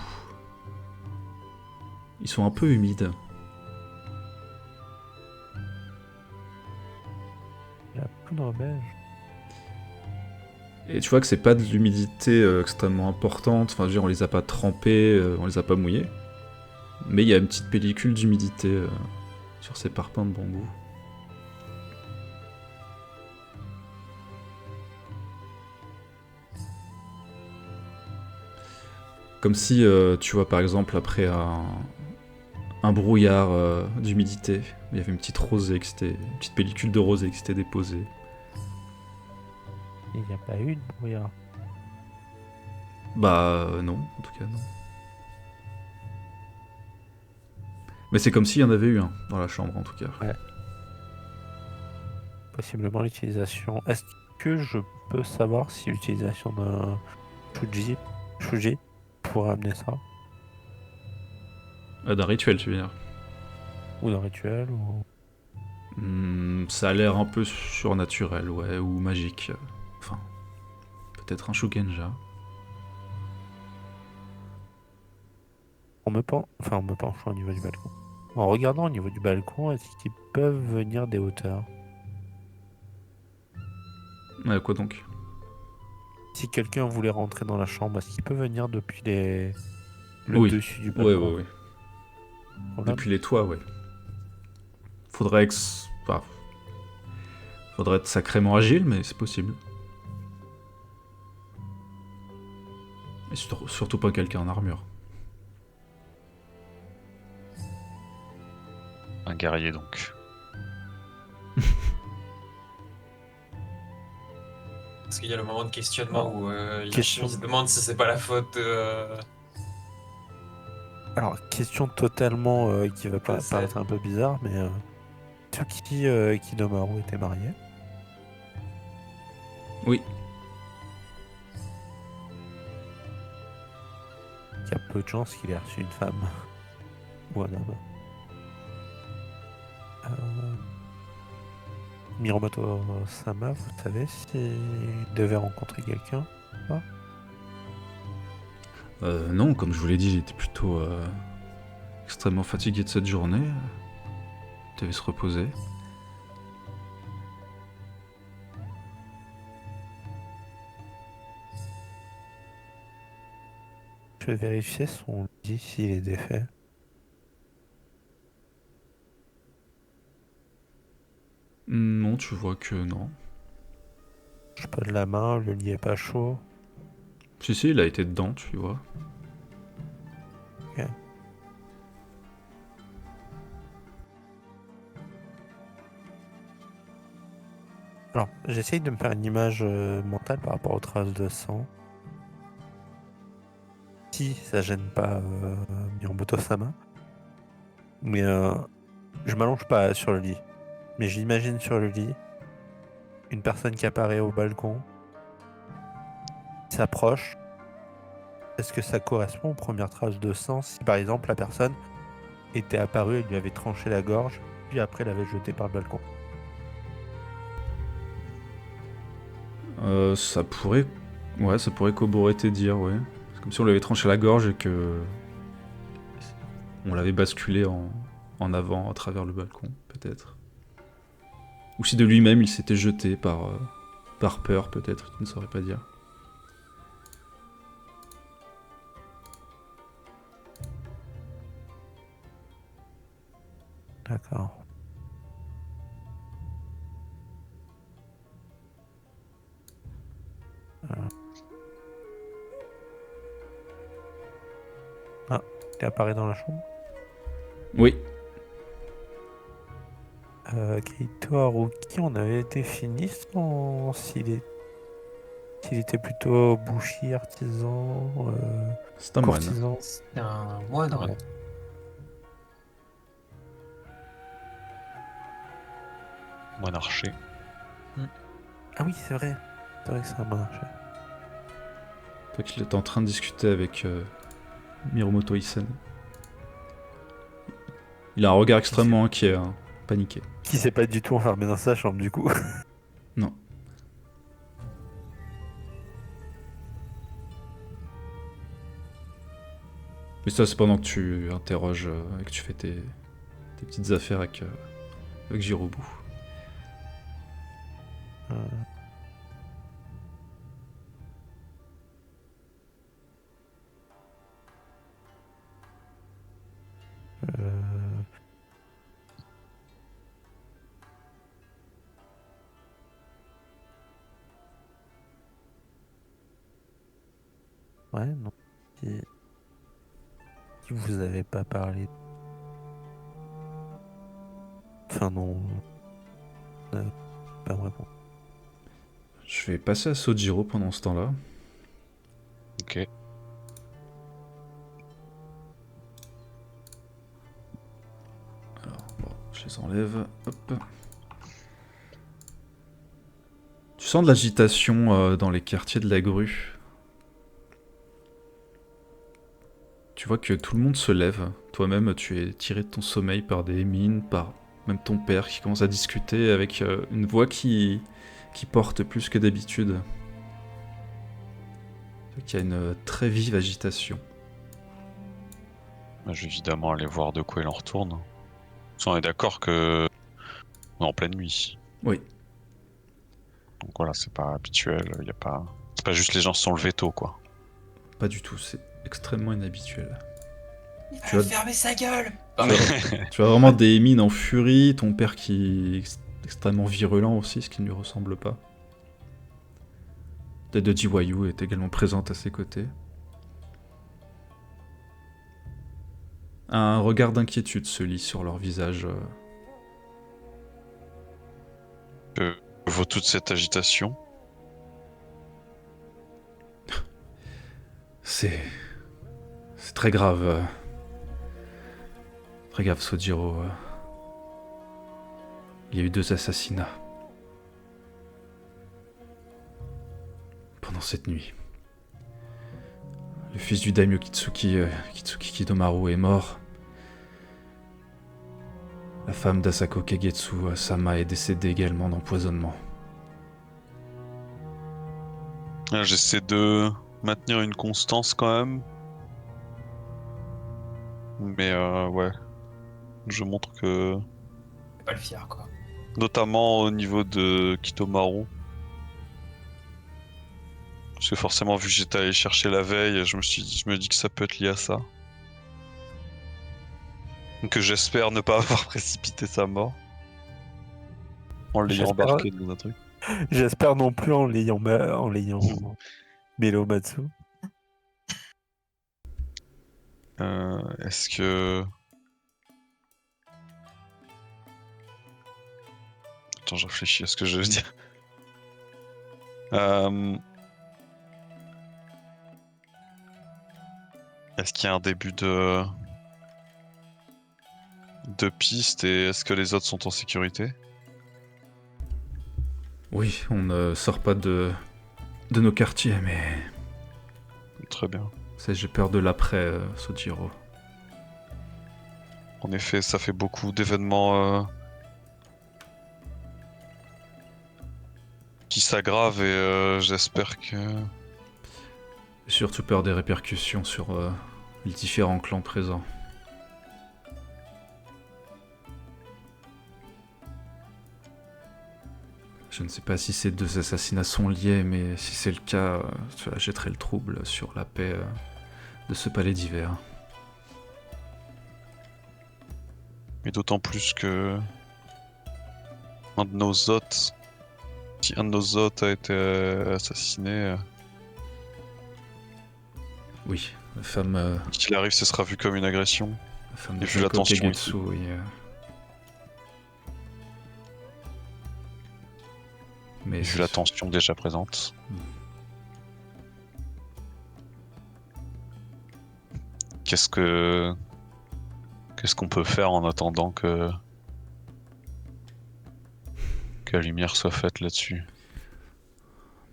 ils sont un peu humides. La poudre beige. Et tu vois que c'est pas de l'humidité extrêmement importante, enfin je veux dire on les a pas trempés, on les a pas mouillés. Mais il y a une petite pellicule d'humidité sur ces parpaings de bambou. Comme si, tu vois par exemple après un brouillard d'humidité, il y avait une petite pellicule de rosée qui s'était déposée. Il n'y a pas eu de brouillard. Bah non, en tout cas non. Mais c'est comme s'il y en avait eu un dans la chambre en tout cas. Ouais. Possiblement l'utilisation. Est-ce que je peux savoir si l'utilisation d'un Shuji pourrait amener ça? D'un rituel, tu veux dire. Ou d'un rituel ou... Ça a l'air un peu surnaturel, ouais, ou magique. Enfin, peut-être un Shugenja. On me penche au niveau du balcon. En regardant au niveau du balcon, est-ce qu'ils peuvent venir des hauteurs? Quoi donc? Si quelqu'un voulait rentrer dans la chambre, est-ce qu'il peut venir depuis le Oui. dessus du Ouais, balcon? ouais, ouais. Problème. Depuis les toits, ouais. Faudrait enfin, faudrait être sacrément agile, mais c'est possible. Et surtout pas quelqu'un en armure. Un guerrier donc. Parce qu'il y a le moment de questionnement où Question. Yashimi se demande si c'est pas la faute de. Alors, question totalement qui va Ça. paraître un peu bizarre, mais Tsuki Kidomaru était marié. Oui. Il y a peu de chances qu'il ait reçu une femme ou un homme. Miromoto Sama, vous savez s'il devait rencontrer quelqu'un? Non, comme je vous l'ai dit, il était plutôt extrêmement fatigué de cette journée. Il devait se reposer. Je vais vérifier son lit s'il est défait. Non, tu vois que non. Je pose la main, le lit est pas chaud. Si, il a été dedans, tu vois. Ok. Alors, j'essaye de me faire une image mentale par rapport aux traces de sang. Si ça gêne pas Miromoto Sama. Mais je m'allonge pas sur le lit. Mais j'imagine sur le lit une personne qui apparaît au balcon, s'approche. Est-ce que ça correspond aux premières traces de sang si par exemple la personne était apparue et lui avait tranché la gorge, puis après l'avait jeté par le balcon? Ça pourrait... Ouais, ça pourrait corroborer tes dires, ouais. C'est comme si on lui avait tranché la gorge et que... On l'avait basculé en avant à travers le balcon, peut-être. Ou si de lui-même il s'était jeté par peur, peut-être, tu ne saurais pas dire. D'accord. Ah, il apparaît dans la chambre. Oui. Keito Haruki, on avait défini s'il était plutôt bouchi, artisan, C'est un moine. courtisan. C'est un moine, ouais. Ouais. Moine archer. Ah oui, c'est vrai. C'est vrai que c'est un marché. Toi qu'il était en train de discuter avec Miromoto Isen. Il a un regard extrêmement inquiet, hein, paniqué. Qui s'est pas du tout enfermé dans sa chambre du coup. Non. Mais ça, c'est pendant que tu interroges et que tu fais tes petites affaires avec Jirobu. Euh, Ouais, non. Si vous avez pas parlé. Enfin, non. Pas vraiment. Je vais passer à Sojiro pendant ce temps-là. Ok. Alors, bon, je les enlève. Hop. Tu sens de l'agitation dans les quartiers de la grue. Tu vois que tout le monde se lève. Toi-même, tu es tiré de ton sommeil par des mines, par même ton père qui commence à discuter avec une voix qui porte plus que d'habitude. Il y a une très vive agitation. Je vais évidemment aller voir de quoi il en retourne. Parce qu'on est d'accord que on est en pleine nuit. Oui, Donc voilà, c'est pas habituel, y a pas... C'est pas juste les gens se sont levés tôt, quoi. pas du tout, c'est extrêmement inhabituel. Il Tu va as- fermer sa gueule. Tu as vraiment des mines en furie, ton père qui est extrêmement virulent aussi, ce qui ne lui ressemble pas. Tête de Jiwayu est également présente à ses côtés. Un regard d'inquiétude se lit sur leur visage. Que vaut toute cette agitation? C'est très grave. Très grave, Sojiro. Il y a eu 2 assassinats. Pendant cette nuit. Le fils du daimyo Kitsuki, Kitsuki Kidomaru, est mort. La femme d'Asako Kagetsu, Sama, est décédée également d'empoisonnement. J'essaie de maintenir une constance quand même. Mais ouais, je montre que... Pas le fier, quoi. Notamment au niveau de Kitomaru. Parce que forcément, vu que j'étais allé chercher la veille, je me dis que ça peut être lié à ça. Que j'espère ne pas avoir précipité sa mort. En l'ayant J'espère- embarqué dans un truc. J'espère non plus en l'ayant mêlé au Matsu. Est-ce que... Attends, je réfléchis à ce que je veux dire. Est-ce qu'il y a un début de piste et est-ce que les autres sont en sécurité? Oui, on ne sort pas de nos quartiers, mais... Très bien. J'ai peur de l'après, Sojiro. En effet, ça fait beaucoup d'événements qui s'aggravent et j'espère que... J'ai surtout peur des répercussions sur les différents clans présents. Je ne sais pas si ces 2 assassinats sont liés, mais si c'est le cas, cela jetterait le trouble sur la paix de ce palais d'hiver. Mais d'autant plus que... un de nos hôtes... Si un de nos hôtes a été assassiné, Oui, la femme qu'il arrive, ce sera vu comme une agression. de Et vu la Asako tension Kagetsu, ici. oui. Mais Vu la tension déjà présente. Qu'est-ce qu'on peut faire en attendant que la lumière soit faite là-dessus?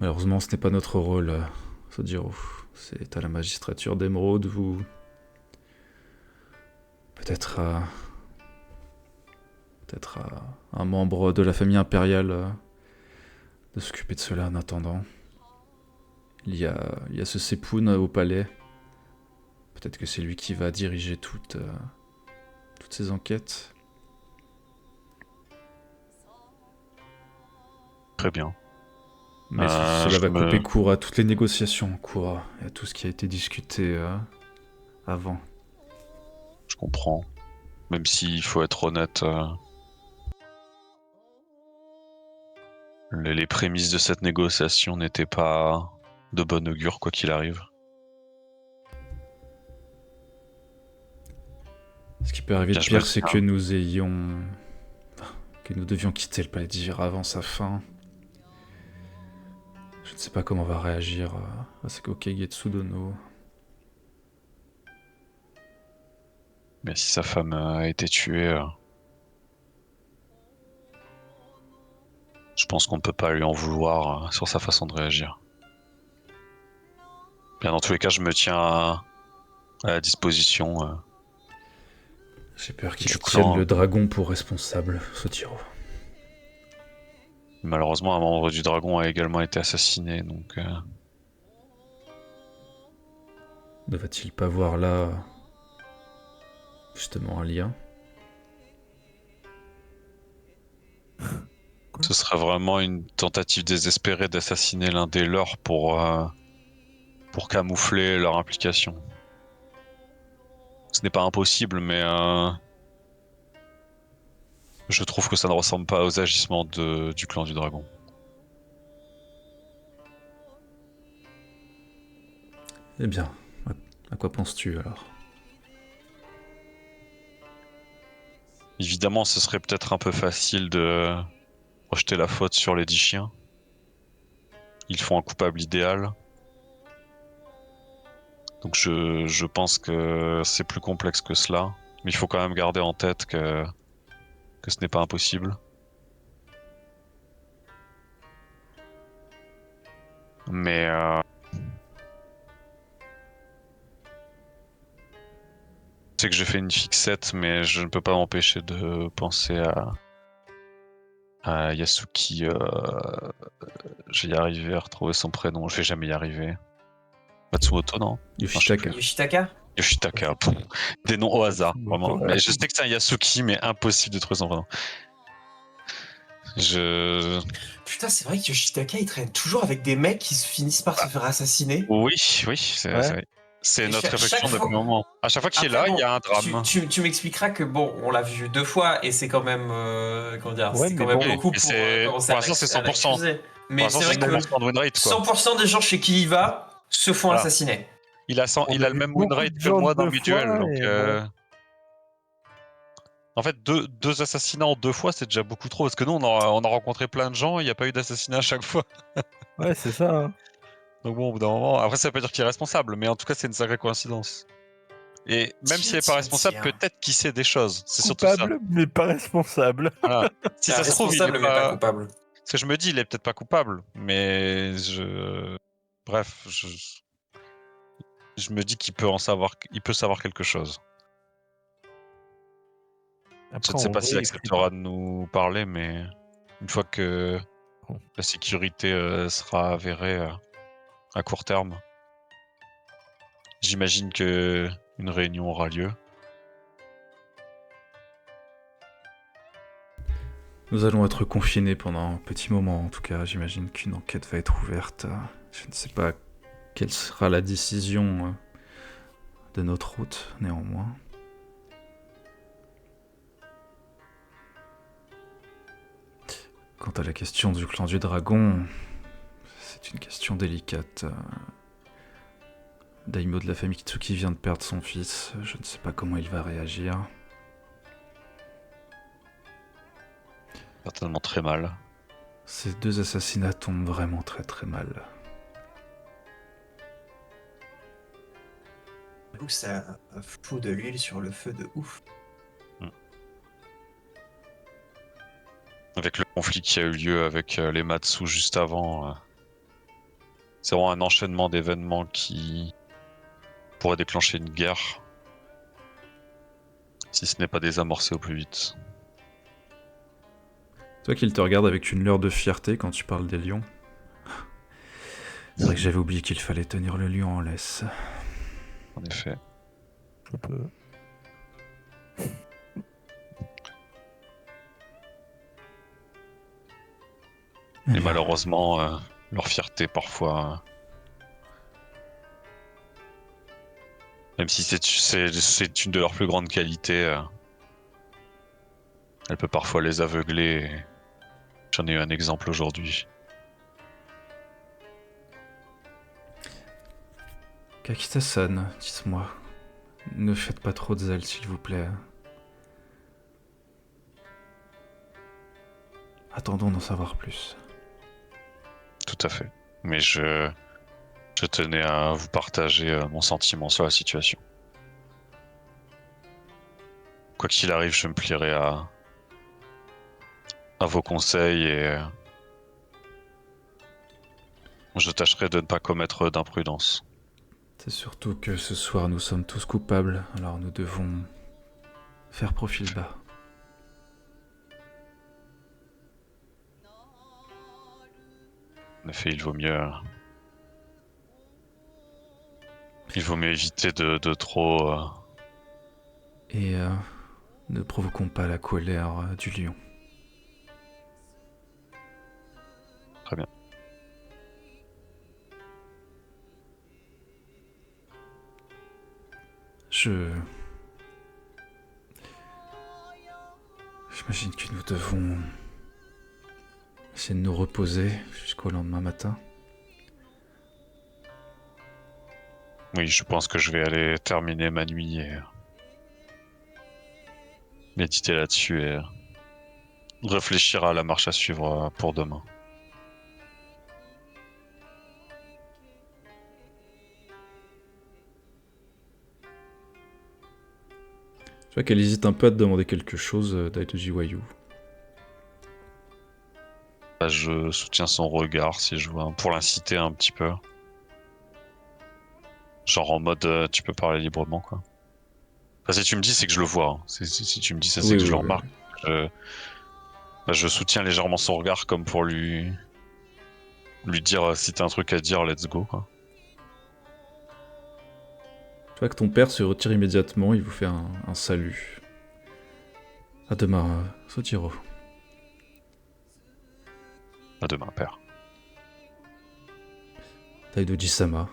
Malheureusement, ce n'est pas notre rôle, Sojiro. C'est à la magistrature d'Emeraude, vous... Peut-être à un membre de la famille impériale de s'occuper de cela en attendant. Il y a ce Sepun au palais. Peut-être que c'est lui qui va diriger toutes ces enquêtes. Très bien. Mais cela va je couper me- court à toutes les négociations en cours et à tout ce qui a été discuté avant. Je comprends. Même s'il faut être honnête, les prémices de cette négociation n'étaient pas de bon augure, quoi qu'il arrive. Ce qui peut arriver de Bien, je pire, me c'est tiens. que que nous devions quitter le palais d'hiver avant sa fin. Je ne sais pas comment va réagir Asako Kagetsu Dono. Mais si sa femme a été tuée, je pense qu'on ne peut pas lui en vouloir sur sa façon de réagir. Bien, dans tous les cas, je me tiens à la disposition J'ai peur qu'il du tienne clan. le dragon pour responsable, Sotiro. Malheureusement, un membre du dragon a également été assassiné, donc Ne va-t-il pas voir là justement un lien? ce serait vraiment une tentative désespérée d'assassiner l'un des leurs pour camoufler leur implication. Ce n'est pas impossible, mais je trouve que ça ne ressemble pas aux agissements du clan du dragon. Eh bien, à quoi penses-tu alors? Évidemment, ce serait peut-être un peu facile de rejeter la faute sur les 10 chiens. Ils font un coupable idéal. Donc je pense que c'est plus complexe que cela. Mais il faut quand même garder en tête que ce n'est pas impossible. Mais je sais que j'ai fait une fixette, mais je ne peux pas m'empêcher de penser à Yasuki. J'ai y arrivé à retrouver son prénom. Je vais jamais y arriver. Matsumoto, non? Yoshitaka. Yoshitaka? Yoshitaka. Pff, des noms au hasard, vraiment. Ouais. Mais je sais que c'est un Yasuki, mais impossible de trouver son prénom. Je. Putain, c'est vrai que Yoshitaka, il traîne toujours avec des mecs qui se finissent par se faire assassiner. Oui, oui, c'est Ouais. c'est Et notre chaque réflexion fois- depuis un moment. À chaque fois qu'il est Après, là, il bon, y a un drame. tu m'expliqueras que bon, on l'a vu 2 fois et c'est quand même, comment dire, Ouais, c'est mais quand même bon. beaucoup Et pour c'est- commencer pour à l'instant, c'est à 100%. l'accuser. Pour Mais l'instant, c'est c'est vrai que 100% de win rate, quoi. 100% des gens chez qui il va se font Voilà. assassiner. Il a, On il a a le vu même win beaucoup rate de que gens moi dans 2 mes duels. fois, Donc, et bon. en fait, deux assassinats en 2 fois, c'est déjà beaucoup trop. Parce que nous, on a rencontré plein de gens, il n'y a pas eu d'assassinat à chaque fois. Ouais, c'est ça. Hein. Donc bon, au bout d'un moment. Après, ça veut pas dire qu'il est responsable, mais en tout cas, c'est une sacrée coïncidence. Et même s'il n'est pas responsable, Tiens. peut-être qu'il sait des choses. C'est surtout ça. Coupable, mais pas responsable. Voilà. Si ça se trouve, il est Responsable mais pas pas. coupable. Ce que je me dis, il est peut-être pas coupable, mais bref, je me dis qu'il peut en savoir, il peut savoir quelque chose. Je Après, ne sais en pas vrai, s'il acceptera de nous parler, mais une fois que Bon. la sécurité sera avérée à court terme, j'imagine que une réunion aura lieu. Nous allons être confinés pendant un petit moment, en tout cas. J'imagine qu'une enquête va être ouverte. Je ne sais pas quelle sera la décision de notre route, néanmoins. Quant à la question du clan du dragon, c'est une question délicate. Daimyo de la famille Kitsuki vient de perdre son fils. Je ne sais pas comment il va réagir. Certainement très mal. Ces 2 assassinats tombent vraiment très très mal. J'avoue que ça fout de l'huile sur le feu de ouf. Avec le conflit qui a eu lieu avec les Matsu juste avant, c'est vraiment un enchaînement d'événements qui pourrait déclencher une guerre, si ce n'est pas désamorcé au plus vite. Toi qu'il te regarde avec une lueur de fierté quand tu parles des lions. C'est vrai que j'avais oublié qu'il fallait tenir le lion en laisse. En effet. Je peux. Et malheureusement, leur fierté parfois, même si c'est une de leurs plus grandes qualités, elle peut parfois les aveugler. Et j'en ai eu un exemple aujourd'hui. Kakita-san, dites-moi, ne faites pas trop de zèle s'il vous plaît. Attendons d'en savoir plus. Tout à fait. Mais je tenais à vous partager mon sentiment sur la situation. Quoi qu'il arrive, je me plierai à vos conseils et je tâcherai de ne pas commettre d'imprudence. C'est surtout que ce soir nous sommes tous coupables, alors nous devons faire profil bas. En effet, il vaut mieux éviter de trop. Et ne provoquons pas la colère du lion. Très bien. J'imagine que nous devons essayer de nous reposer jusqu'au lendemain matin. Oui, je pense que je vais aller terminer ma nuit et méditer là-dessus et réfléchir à la marche à suivre pour demain. Tu vois qu'elle hésite un peu à te demander quelque chose, Daitoji Wayu. Bah, je soutiens son regard si je vois, pour l'inciter un petit peu. Genre en mode tu peux parler librement quoi. Enfin, si tu me dis c'est que je le vois. Hein. Si tu me dis ça c'est Oui, que je oui, le oui. remarque. Je soutiens légèrement son regard comme pour lui dire si t'as un truc à dire let's go quoi. Tu vois que ton père se retire immédiatement, il vous fait un salut. À demain, Sotiro. À demain père. Daidoji-sama.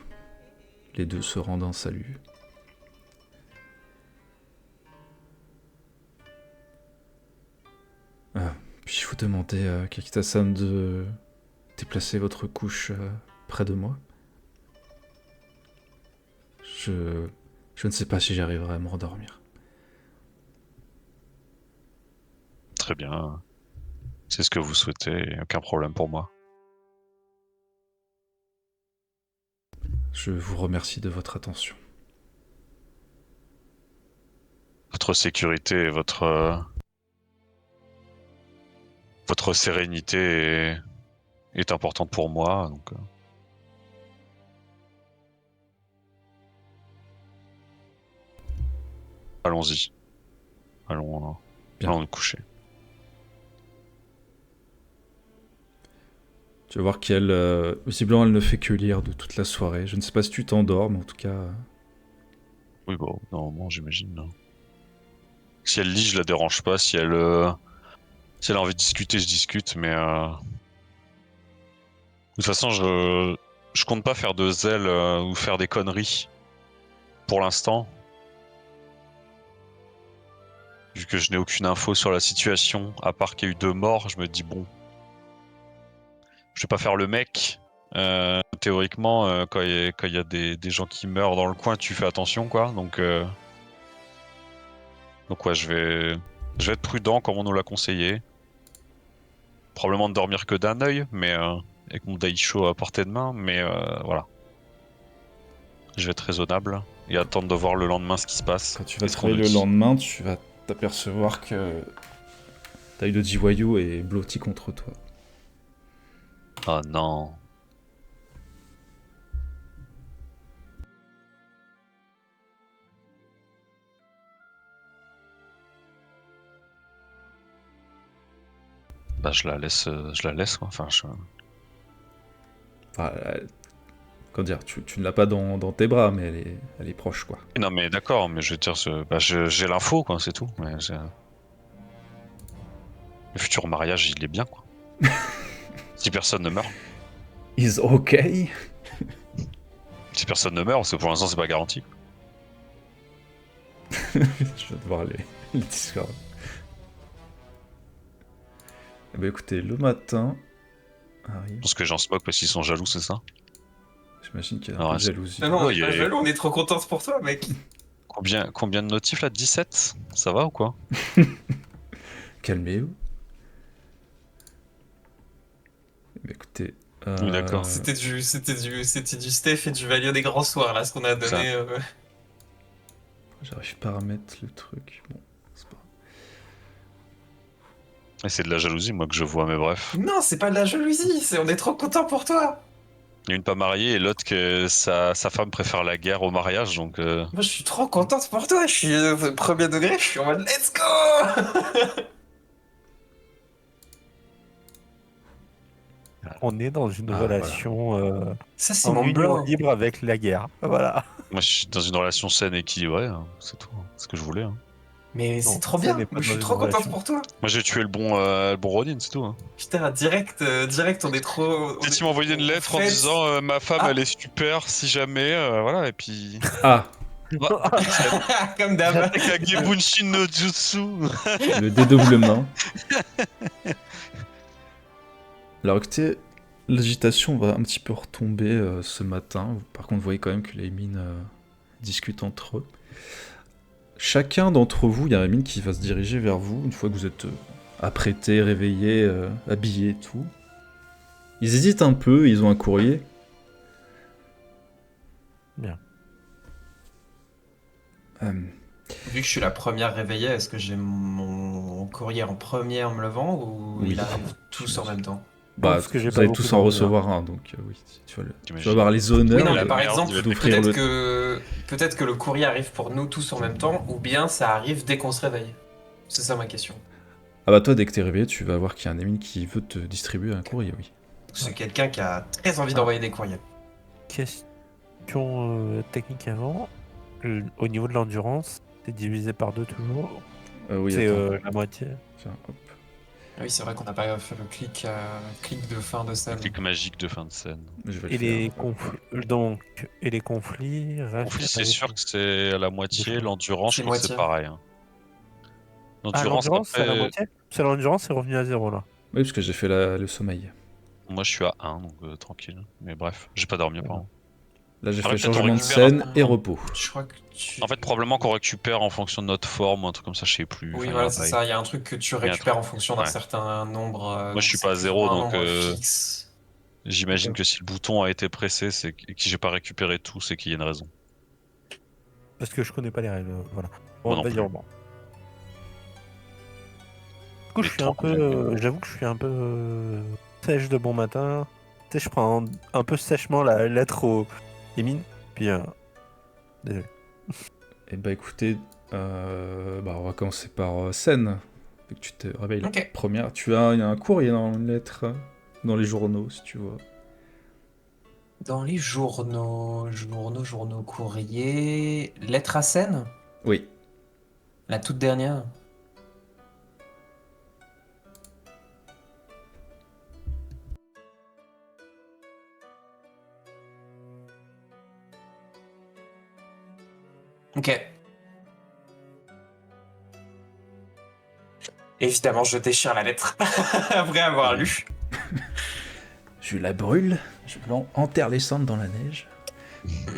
Les deux se rendent un salut. Puis-je vous demander, Kakita-san, de déplacer votre couche près de moi? Je ne sais pas si j'arriverai à me rendormir. Très bien. C'est ce que vous souhaitez, aucun problème pour moi. Je vous remercie de votre attention. Votre sécurité et votre sérénité est importante pour moi, donc allons-y. Allons Bien. nous coucher. Tu vas voir qu'elle, visiblement, elle ne fait que lire de toute la soirée. Je ne sais pas si tu t'endors, mais en tout cas... Oui, bon, normalement, j'imagine. Non. Si elle lit, je la dérange pas. Si elle a envie de discuter, je discute, mais de toute façon, je compte pas faire de zèle ou faire des conneries pour l'instant. Vu que je n'ai aucune info sur la situation, à part qu'il y a eu 2 morts, je me dis bon, je vais pas faire le mec. Théoriquement, quand il y a des gens qui meurent dans le coin, tu fais attention, quoi. Donc ouais, je vais être prudent comme on nous l'a conseillé. Probablement ne dormir que d'un œil, mais avec mon Daisho à portée de main, mais voilà. Je vais être raisonnable et attendre de voir le lendemain ce qui se passe. Quand tu vas et te ce qu'on nous réveiller le dit. lendemain, tu vas t'apercevoir que Daidoji Wayu est blotti contre toi. Oh non. Bah je la laisse quoi. Enfin, Enfin, comment dire, tu ne l'as pas dans tes bras, mais elle est proche, quoi. Non mais d'accord, mais je veux dire, j'ai l'info quoi, c'est tout. Le futur mariage, il est bien quoi. Si personne ne meurt. Is okay. Si personne ne meurt, parce que pour l'instant c'est pas garanti. Je vais devoir les Discord. Eh ben écoutez, le matin arrive. Parce que les gens se moquent parce qu'ils sont jaloux, c'est ça? J'imagine qu'il y a un Alors, peu de jalousie. Non, non, on Ouais, est il y pas a- jaloux, on est trop contents pour toi, mec. Combien de notifs là? 17? Ça va ou quoi? Calmez-vous. Eh ben écoutez. Oui, d'accord. C'était du Steph et du Valio des grands soirs, là, ce qu'on a Ça. donné. J'arrive pas à remettre le truc. Bon, c'est pas grave. Et c'est de la jalousie, moi, que je vois, mais bref. Non, c'est pas de la jalousie, on est trop contents pour toi. Il y a une pas mariée et l'autre que sa femme préfère la guerre au mariage, donc Moi, je suis trop contente pour toi. Je suis premier degré. Je suis en mode let's go. On est dans une Ah, relation Ça, c'est en mon union blanc. libre avec la guerre. Voilà. moi je suis dans une relation saine et équilibrée, hein. C'est tout, hein. C'est ce que je voulais. Hein. Mais Non, c'est trop ça bien. n'est pas Moi, je dans suis une trop contente relation. pour toi. Moi j'ai tué le bon Ronin, c'est tout. Hein. Putain, direct, on est trop. Peut-être il m'a envoyé une lettre en Faites- disant ma femme Ah. elle est super si jamais, voilà, et puis. Ah, Comme d'hab. Kagebunshin no Jutsu. le dédoublement. Alors écoutez, l'agitation va un petit peu retomber ce matin. Par contre, vous voyez quand même que les mines discutent entre eux. Chacun d'entre vous, il y a un mine qui va se diriger vers vous une fois que vous êtes apprêtés, réveillés, habillés et tout. Ils hésitent un peu, ils ont un courrier. Bien. Vu que je suis la première réveillée, est-ce que j'ai mon courrier en premier en me levant ou Oui. il arrive tous en même temps? Bah, parce que j'ai vous pas allez beaucoup tous en d'ordre, recevoir un, donc oui, tu vas, tu vas T'imagines. avoir les honneurs Oui, non, mais le par merde, exemple, il va d'offrir peut-être le... que le courrier arrive pour nous tous en même temps, ou bien ça arrive dès qu'on se réveille. C'est ça ma question. Ah bah toi, dès que t'es réveillé, tu vas voir qu'il y a un ami qui veut te distribuer un courrier, oui. C'est quelqu'un qui a très envie d'envoyer des courriers. Question technique avant. Au niveau de l'endurance, c'est divisé par 2 toujours. Oui, C'est attends. la moitié. Tiens, hop. Ah oui, c'est vrai qu'on n'a pas fait le clic de fin de scène. Clic magique de fin de scène. Je vais Et le les faire. conflits, donc, et les conflits restent Conflit, c'est avec- sûr que c'est à la moitié. Des fois. L'endurance, je C'est crois que c'est moitié. pareil. Hein. Ah, l'endurance, c'est à la après, moitié. C'est l'endurance, c'est revenu à 0 là. Oui, parce que j'ai fait le sommeil. moi je suis à 1, donc tranquille. Mais bref, j'ai pas dormi pendant. Là, j'ai Après, fait peut-être on changement de récupère scène et repos. Je crois que tu... En fait, probablement qu'on récupère en fonction de notre forme ou un truc comme ça, je sais plus. Oui, Enfin, il y a voilà, un c'est bail. ça. Il y a un truc que tu y a un récupères truc. en fonction d'un Ouais. certain nombre. Moi, je suis c'est pas à plus ou 0, moins un donc nombre fixe. j'imagine Ok. que si le bouton a été pressé, c'est que j'ai pas récupéré tout, c'est qu'il y a une raison. Parce que je connais pas les règles. Voilà. Moi Bon, non vas-y, plus. rebond. Du coup, Les je suis trois un peu. J'avoue que je suis un peu sèche de bon matin. Tu sais, je prends un peu sèchement la lettre au Yémin. Puis. Désolé. Et bah écoutez, on va commencer par scène. Vu que tu te réveilles la Ok. première. Il y a un courrier dans une lettre, dans les journaux, si tu vois. Dans les journaux, courriers, lettre à scène, Oui. la toute dernière. Ok. Évidemment, je déchire la lettre après avoir lu. Je la brûle, je enterre les cendres dans la neige.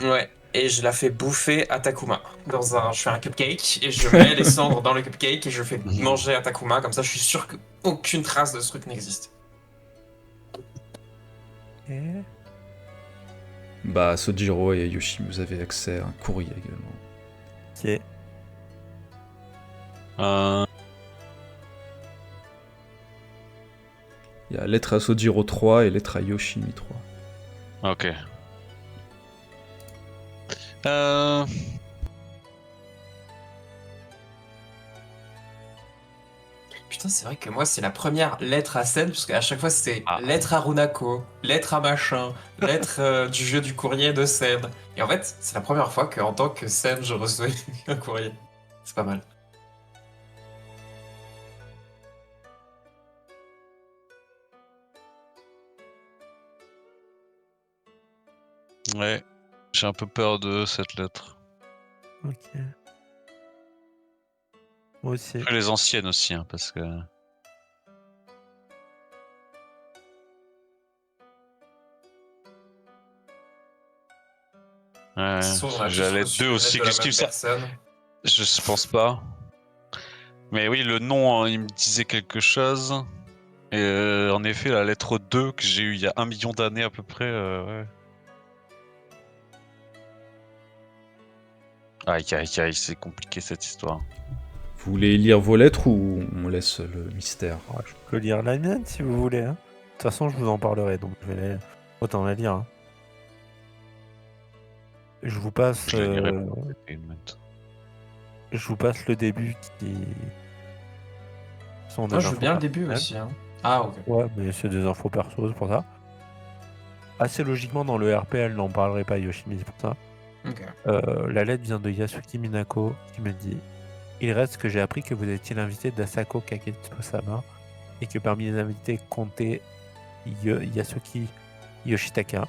Ouais. Et je la fais bouffer à Takuma. Je fais un cupcake et je mets les cendres dans le cupcake et je fais manger à Takuma. Comme ça, je suis sûr qu'aucune trace de ce truc n'existe. Et... Bah, Sojiro et Yoshi, vous avez accès à un courrier également. Ok. Il y a lettre à Sojiro 3 et lettre à Yoshimi 3. Ok. Putain, c'est vrai que moi, c'est la première lettre à scène, parce qu'à chaque fois, c'était Ah. lettre à Runako, lettre à machin, lettre du jeu du courrier de scène. Et en fait, c'est la première fois qu'en tant que scène, je reçois un courrier. C'est pas mal. Ouais. J'ai un peu peur de cette lettre. Ok. Moi aussi. Après les anciennes aussi, hein, parce que. Ouais, De toute façon, on a tous j'allais reçu 2 une aussi. lettre de la Qu'est-ce même qu'il ça personne. Je pense pas. Mais oui, le nom, hein, il me disait quelque chose. Et en effet, la lettre 2 que j'ai eue il y a 1 million d'années à peu près, ouais. Aïe aïe aïe, c'est compliqué cette histoire. Vous voulez lire vos lettres ou on laisse le mystère? Ouais, je peux lire la mienne si vous voulez. Hein. De toute façon, je vous en parlerai, donc je vais autant la lire. Hein. Je vous passe, Je les lirai pour Entertainment. je vous passe le début qui sont des Moi, je veux infos bien le début personnelles. aussi. Hein. Ah, ok. Ouais, mais c'est des infos perso, c'est pour ça. Assez logiquement, dans le RP, elle n'en parlerait pas, Yoshimi, c'est pour ça. Ok. La lettre vient de Yasuki Minako qui me dit: Il reste que j'ai appris que vous étiez l'invité d'Asako Kagetsu-sama et que parmi les invités comptait Yasuki Yoshitaka.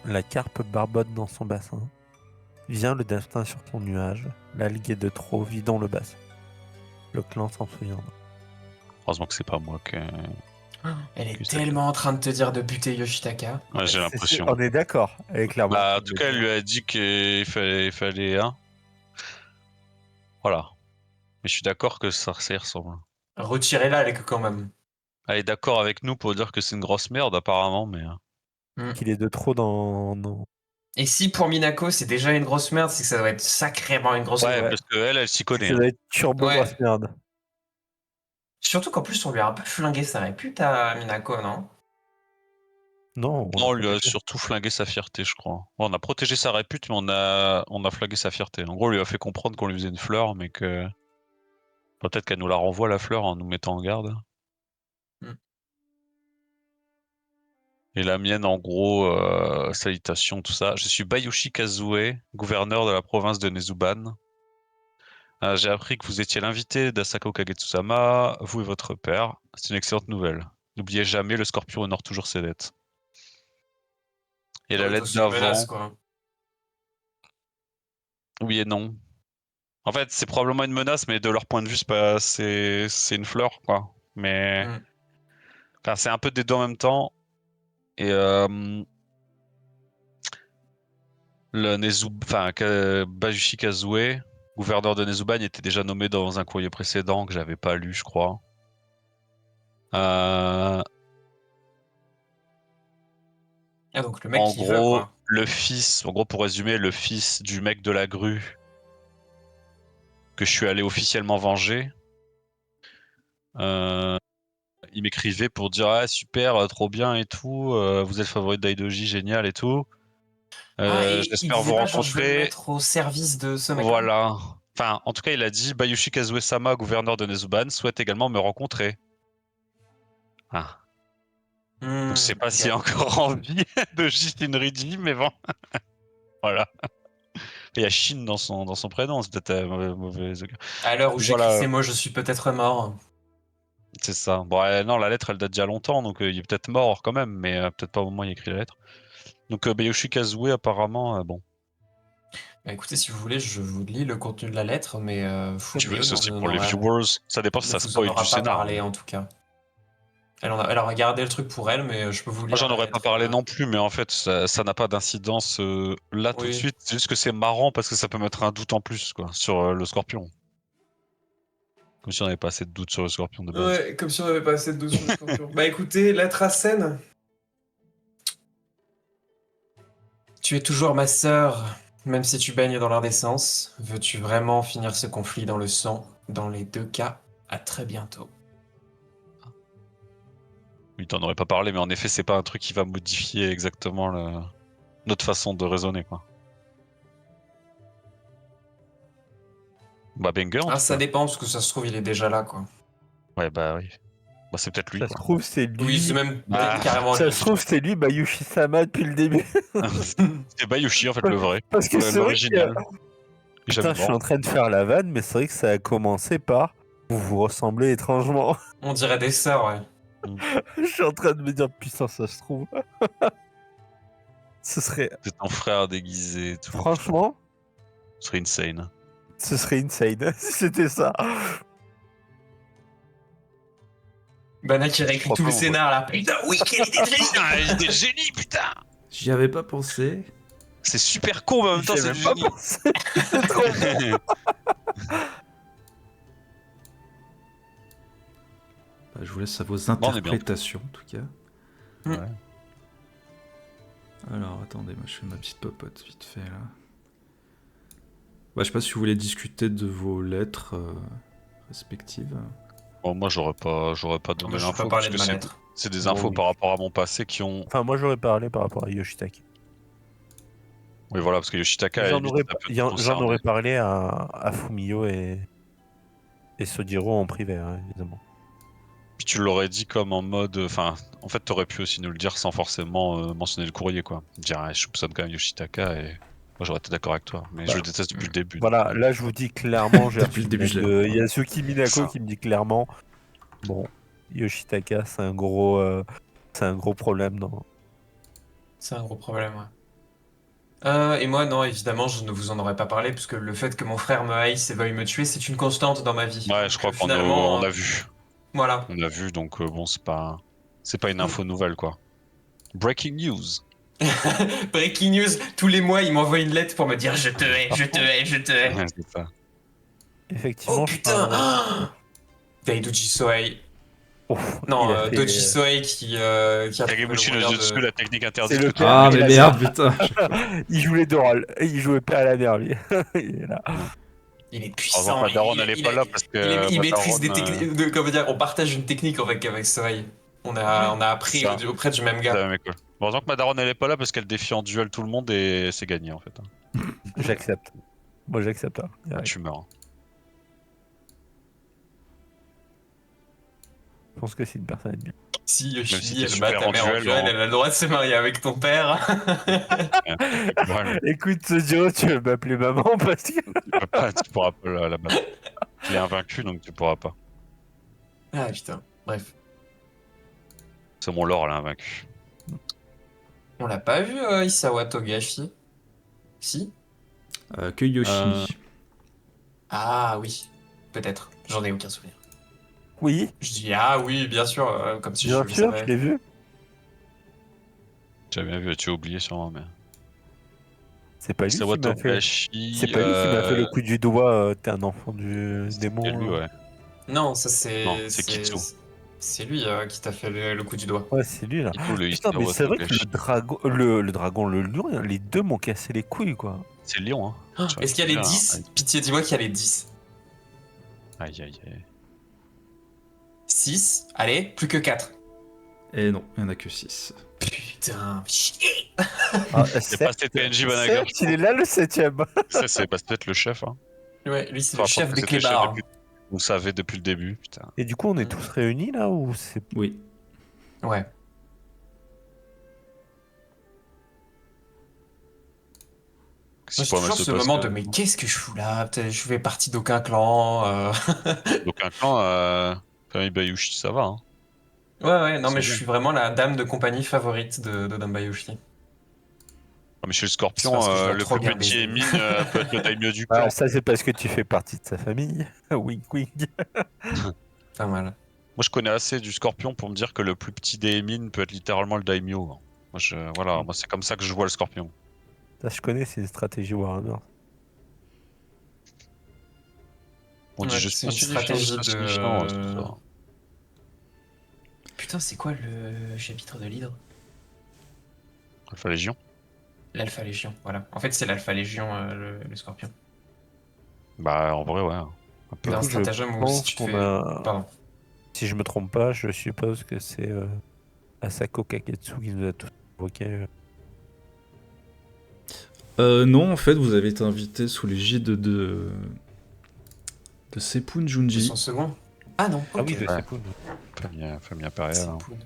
La carpe barbote dans son bassin. Vient le destin sur son nuage. L'algue est de trop, vidons le bassin. Le clan s'en souviendra. Heureusement que c'est pas moi que. Elle est Kusaka. tellement en train de te dire de buter Yoshitaka. Ouais, j'ai C'est l'impression. sûr, on est d'accord. Elle est clairement. Bah, en tout cas, elle lui a dit qu'il fallait hein. Voilà. Mais je suis d'accord que ça y ressemble. Retirez-la, elle est quand même. Elle est d'accord avec nous pour dire que c'est une grosse merde, apparemment, mais. Qu'il est de trop dans. Et si pour Minako, c'est déjà une grosse merde, c'est que ça doit être sacrément une grosse Ouais, merde. parce qu'elle s'y connaît. Ça Hein. doit être turbo Ouais. grosse merde. Surtout qu'en plus, on lui a un peu flingué sa répute à Minako, non? Non, Non, on lui a protégé. surtout flingué sa fierté, je crois. On a protégé sa répute, mais on a flingué sa fierté. En gros, on lui a fait comprendre qu'on lui faisait une fleur, mais que. Peut-être qu'elle nous la renvoie, la fleur, en nous mettant en garde. Hmm. Et la mienne, en gros, salutations, tout ça. Je suis Bayushi Kazue, gouverneur de la province de Nezuban. J'ai appris que vous étiez l'invité d'Asako Kagetsu-sama, vous et votre père. C'est une excellente nouvelle. N'oubliez jamais, le scorpion honore toujours ses dettes. Et la lettre C'est une menace, d'avant, quoi. oui et non. En fait, c'est probablement une menace, mais de leur point de vue, c'est une fleur, quoi. Mais Hmm. enfin, c'est un peu des deux en même temps. Et Bayushi Kazue, gouverneur de Nezuban, était déjà nommé dans un courrier précédent que j'avais pas lu, je crois. Ah, donc le mec En qui veut, gros, quoi. le fils, en gros pour résumer, le fils du mec de la grue que je suis allé officiellement venger, il m'écrivait pour dire ah super, trop bien et tout, vous êtes le favori de Daidoji, génial et tout. Et il J'espère vous disait pas, genre, je veux me rencontrer. mettre au service de ce mec-là. Voilà. Enfin, en tout cas, il a dit Bayushi Kazue-sama, gouverneur de Nezuban, souhaite également me rencontrer. Ah. Donc, je sais pas Ok. s'il y a encore envie de Shinridi, mais bon. Voilà. Il y a Shin dans son prénom, c'est peut-être mauvais. À l'heure où j'écris Voilà, ces mots, je suis peut-être mort. c'est ça. Bon, non, la lettre, elle date d'il y a longtemps, donc il est peut-être mort quand même, mais peut-être pas au moment où il écrit la lettre. Donc, Bayushi Kazue, apparemment, bon. Bah, écoutez, si vous voulez, je vous lis le contenu de la lettre, mais Tu veux, Fumio ça, c'est pour les viewers. Ça dépend si ne ça vous en spoil aura du pas scénar. parlé, en tout cas. Elle a regardé le truc pour elle, mais je peux vous Moi, lire j'en la aurais pas lettre. parlé non plus, mais en fait, ça n'a pas d'incidence là tout de Oui. suite. C'est juste que c'est marrant parce que ça peut mettre un doute en plus, quoi, sur le scorpion. Comme si on avait pas assez de doute sur le scorpion de base. Ouais, comme si on avait pas assez de dos sur le scorpion. Bah écoutez, lettre à scène. Tu es toujours ma sœur, même si tu baignes dans l'indécence. Veux-tu vraiment finir ce conflit dans le sang? Dans les deux cas, à très bientôt. Oui, t'en aurais pas parlé, mais en effet, c'est pas un truc qui va modifier exactement notre façon de raisonner, quoi. Bah, banger en Ah, tout ça cas. dépend, parce que ça se trouve, il est déjà là, quoi. Ouais, bah oui. Bah, c'est peut-être lui, Ça se quoi. trouve, c'est Oui, c'est lui. même Bah, carrément Ça lui. se trouve, c'est lui, Bayushi-sama, depuis le début. c'est Bayushi, en fait, le vrai. Parce que c'est vrai que. L'original. Putain, Jamais je suis mort. en train de faire la vanne, mais c'est vrai que ça a commencé par. Vous vous ressemblez étrangement. On dirait des sœurs, ouais. Je suis en train de me dire, putain, ça se trouve. Ce serait. C'est ton frère déguisé et tout. Franchement, Ce serait insane. ce serait insane si c'était ça. Bana qui réécrit crois tout pas, le moi. scénar là. Putain, oui, quelle idée de génie! Putain, idée de génie, putain! J'y avais pas pensé. C'est super con, mais en même temps, J'ai c'est même du pas génie. pensé. C'est trop bon. Bah, je vous laisse à vos Bon, on est bien. interprétations, en tout cas. Ouais. Alors, attendez, moi je fais ma petite popote vite fait là. Bah, je sais pas si vous voulez discuter de vos lettres respectives. Bon, moi, j'aurais pas donné Moi, je peux l'info pas parce parler de que ma c'est lettre. des Bon, infos oui. par rapport à mon passé qui ont. Enfin, moi, j'aurais parlé par rapport à Yoshitaki. Oui, voilà, parce que Yoshitaka, à la J'en limite, aurais, ça peut te j'en concerner. aurais parlé à Fumio et Sojiro en privé, hein, évidemment. Puis tu l'aurais dit comme en mode. Enfin, en fait, t'aurais pu aussi nous le dire sans forcément mentionner le courrier, quoi. Dire, ah, je soupçonne quand même Yoshitaka et. Moi, j'aurais été d'accord avec toi. Mais je Bah, le déteste depuis le début. Voilà, donc, là je vous dis clairement, j'ai Depuis reçu le une début, lettre je l'aime de pas. Yasuki Minako Ça. qui me dit clairement, bon, Yoshitaka, c'est un gros problème dans. C'est un gros problème, ouais. Et moi, non, évidemment, je ne vous en aurais pas parlé, puisque le fait que mon frère me haïsse et veuille me tuer, c'est une constante dans ma vie. Ouais, je Donc crois qu'on finalement, on a vu. voilà. On a vu, donc bon, c'est pas une info nouvelle, quoi. Breaking news. Breaking news, tous les mois, il m'envoie une lettre pour me dire je te hais, Par je te contre, hais, je te hais. Ouais, c'est ça. Oh effectivement, je putain! parlerai. Ah Daidoji Sohei. Ouf, il Non, a fait. Doji Sohei qui a trouvé le Kagemushi no moyen Jutsu, de. la technique C'est interdite le que tout père Ah, le et mais la merde, mère. putain. chaque fois. Il jouait deux rôles. Il jouait père et la mère, lui. Il est là. Il est Heureusement que puissant. ma daronne, elle est pas là parce que Il ma maîtrise des daronne, techniques. Comment dire, on partage une technique avec Sohei. On a appris ça, auprès du même c'est gars. la même école. Heureusement que ma daronne, elle est pas là parce qu'elle défie en duel tout le monde et c'est gagné en fait. J'accepte. Moi, j'accepte, hein, Ah, direct. tu meurs. Je pense que c'est une personne bien. Si Même si Yoshimi, t'es elle bat super ta en mère en duel, duel, elle a le droit de se marier avec ton père. Voilà. Écoute, Sojiro, tu veux m'appeler maman parce que. Tu pourras pas la battre. Il est invaincu donc tu pourras pas. Ah putain, bref. C'est mon lore, elle est invaincu. On l'a pas vu, Isawa Togashi? Si? Que Yoshi. Ah oui, peut-être. J'en ai aucun souvenir. Oui, Je dis ah oui, bien sûr, comme si je bien le sûr, je savais. l'ai vu. J'avais bien vu, tu as oublié sûrement, mais. C'est pas lui Isawa qui m'a fait. C'est Togashi, pas lui qui m'a fait le coup du doigt. T'es un enfant du c'était lui, démon. ouais. Non, ça Non, c'est c'est Kitsu. c'est lui qui t'a fait le coup du doigt. Ouais, c'est lui là. Kitsu, le Putain, mais Isawa c'est vrai que Togashi. le dragon, le lion, les deux m'ont cassé les couilles, quoi. C'est Lyon, hein. Ah, Tu est-ce qu'il y a les vois, 10? Pitié, dis-moi qu'il y a les 10. Aïe, aïe, aïe. 6, allez, plus que 4. Et non, il n'y en a que 6. Putain, chier. Ah, C'est pas TNJ Banagher, je il est là le 7ème. Ça, c'est peut-être le chef, hein. Ouais, lui c'est Enfin, le je chef pense que des c'était le chef clébards. depuis. Vous savez depuis le début, putain. Et du coup, on est tous réunis là ou c'est. Oui. Ouais. Si Moi, j'ai pour mal toujours se ce passe moment que- de mais qu'est-ce que je fous là? Putain, je fais partie d'aucun clan. Donc un clan, famille Bayushi, ça va, hein. Ouais, non, C'est mais je bien. suis vraiment la dame de compagnie favorite de Dambayoshi. Ah, mais chez le C'est Scorpion, parce que je dois le trop plus bien petit baiser. Emine peut être le daimyo du Ah, clan. ça, c'est parce que tu fais partie de sa famille. Wink, wink. Pas mal. Moi, je connais assez du Scorpion pour me dire que le plus petit des Emine peut être littéralement le daimyo, hein. Voilà, moi c'est comme ça que je vois le Scorpion. Ça, je connais, c'est une stratégie Warhammer. On dit Ouais, je suis c'est pas une signifiant, je suis stratégie insignifiant, de. c'est ça. Putain, c'est quoi le chapitre de l'hydre? Alpha Légion. L'Alpha Légion, voilà. En fait, c'est l'Alpha Légion, le scorpion. Bah, en vrai, ouais. Un peu. C'est un Je stratagème où si pense tu te qu'on fais. a. Pardon. Si je me trompe pas, je suppose que c'est Asako Kaketsu qui nous a tous évoqué. Non, en fait, vous avez été invité sous l'égide de Sepun De Junji. son second? Ah non, Ah ok. oui, de Ouais. Sepun. Famille impériale. Hein. Sepun.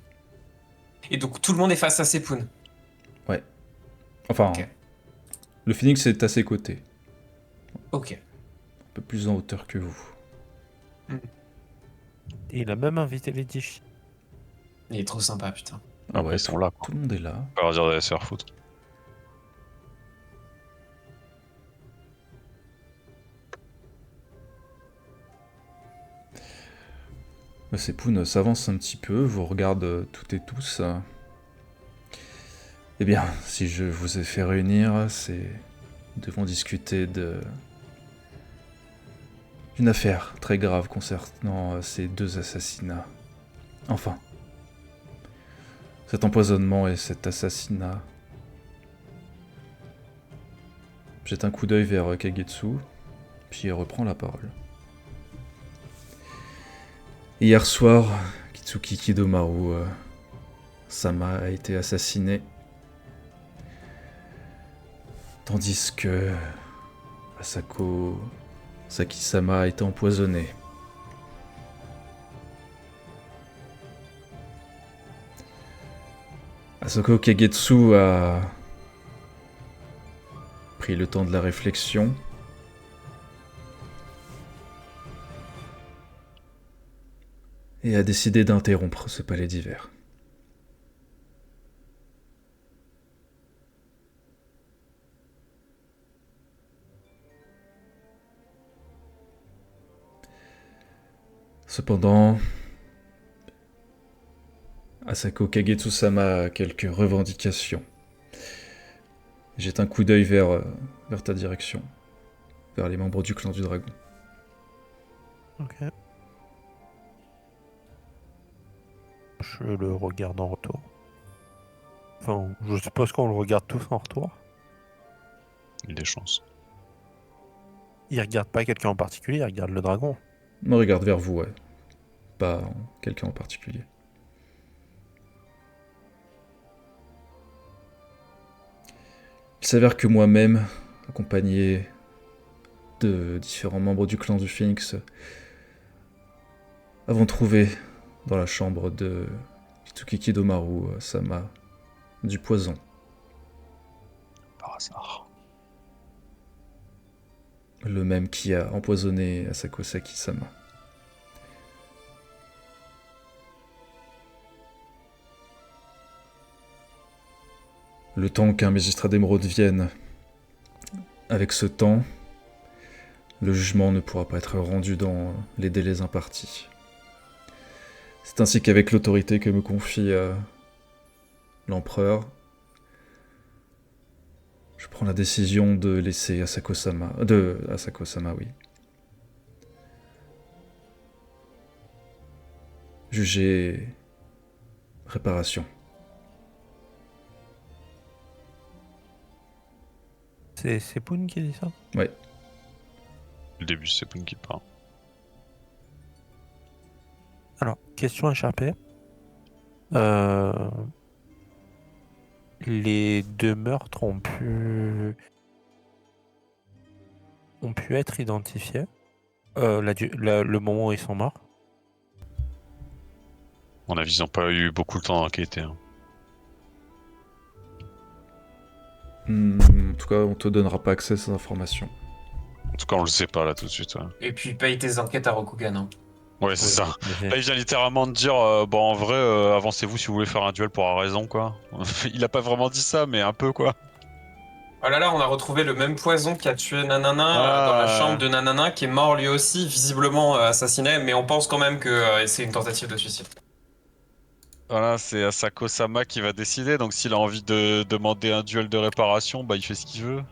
Et donc tout le monde est face à Sepun. Enfin, Ok. le Phoenix est à ses côtés. Ok. Un peu plus en hauteur que vous. Et il a même invité les Dishi. Il est trop sympa, putain. Ah Après, ouais, ils sont là, quoi. tout le monde est là. On va leur dire d'aller se faire foutre. Sepun s'avance un petit peu, vous regarde toutes et tous. Eh bien, si je vous ai fait réunir, c'est... Nous devons discuter d'une affaire très grave concernant ces deux assassinats. Enfin, cet empoisonnement et cet assassinat. Jette un coup d'œil vers Kagetsu, puis reprend la parole. Hier soir, Kitsuki Kidomaru Sama a été assassiné. Tandis que Asako Saki-sama a été empoisonné. Asako Kagetsu a pris le temps de la réflexion. Et a décidé d'interrompre ce palais d'hiver. Cependant, Asako Kagetsu-sama a quelques revendications. Jette un coup d'œil vers ta direction, vers les membres du clan du dragon. Ok. Je le regarde en retour. Enfin, je suppose qu'on le regarde tous en retour. Il y a des chances. Il regarde pas quelqu'un en particulier, il regarde le dragon. On regarde vers vous, ouais. Pas quelqu'un en particulier. Il s'avère que moi-même, accompagné de différents membres du clan du Phénix, avons trouvé dans la chambre de Kitsuki Kidomaru Sama du poison. Par hasard. Le même qui a empoisonné Asako Saki-sama. Le temps qu'un magistrat d'émeraude vienne, avec ce temps, le jugement ne pourra pas être rendu dans les délais impartis. C'est ainsi qu'avec l'autorité que me confie l'empereur, je prends la décision de laisser Asako-sama, oui, juger réparation. C'est Poon qui dit ça? Ouais. Le début, c'est Poon qui parle. Alors, question échappée. Les deux meurtres ont pu être identifiés. Le moment où ils sont morts. À mon avis, ils n'ont pas eu beaucoup de temps d'enquêter. Hein. En tout cas, on te donnera pas accès à ces informations. En tout cas, on le sait pas là tout de suite. Ouais, Et puis paye tes enquêtes à Rokugan. Hein. ouais c'est ça. Mais Là, il vient littéralement de dire bon, en vrai, avancez-vous si vous voulez faire un duel pour avoir raison, quoi. Il a pas vraiment dit ça, mais un peu, quoi. Oh là là, on a retrouvé le même poison qui a tué Nanana dans la chambre de Nanana, qui est mort lui aussi, visiblement assassiné, mais on pense quand même que c'est une tentative de suicide. Voilà, c'est Asako Sama qui va décider. Donc, s'il a envie de demander un duel de réparation, bah, il fait ce qu'il veut.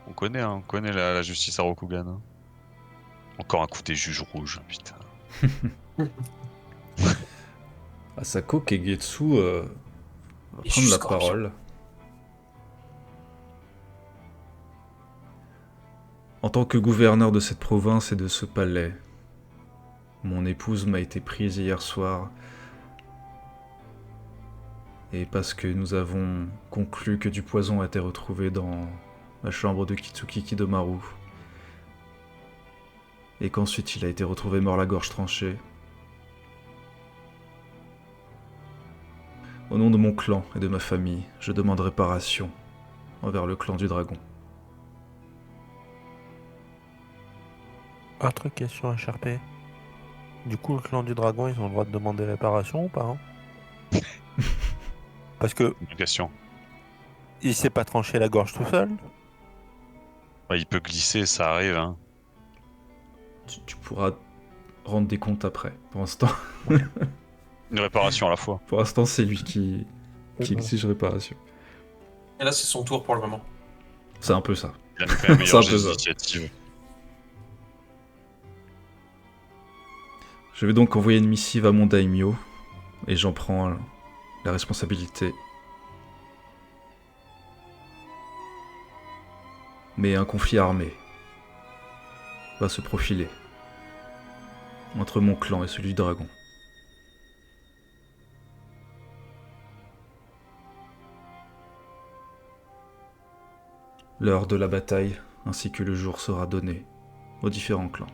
On connaît la justice à Rokugan. Hein. Encore un coup des juges rouges, putain. Asako Kagetsu va Et prendre la Scorpion. parole. En tant que gouverneur de cette province et de ce palais, mon épouse m'a été prise hier soir. Et parce que nous avons conclu que du poison a été retrouvé dans la chambre de Kitsuki Kidomaru, et qu'ensuite il a été retrouvé mort la gorge tranchée, au nom de mon clan et de ma famille, je demande réparation envers le clan du dragon. autre question échappée. Du coup, le clan du dragon, ils ont le droit de demander réparation ou pas hein? Parce que Une question. il s'est pas tranché la gorge tout seul. Bah, il peut glisser, ça arrive. Hein. Tu pourras rendre des comptes après. Pour l'instant, Une réparation à la fois. pour l'instant c'est lui qui exige réparation. Et là, c'est son tour pour le moment. C'est un peu ça. Il a quand même C'est un meilleure peu ça. initiative. Je vais donc envoyer une missive à mon daimyo, et j'en prends la responsabilité. Mais un conflit armé va se profiler entre mon clan et celui du dragon. L'heure de la bataille, ainsi que le jour sera donné aux différents clans.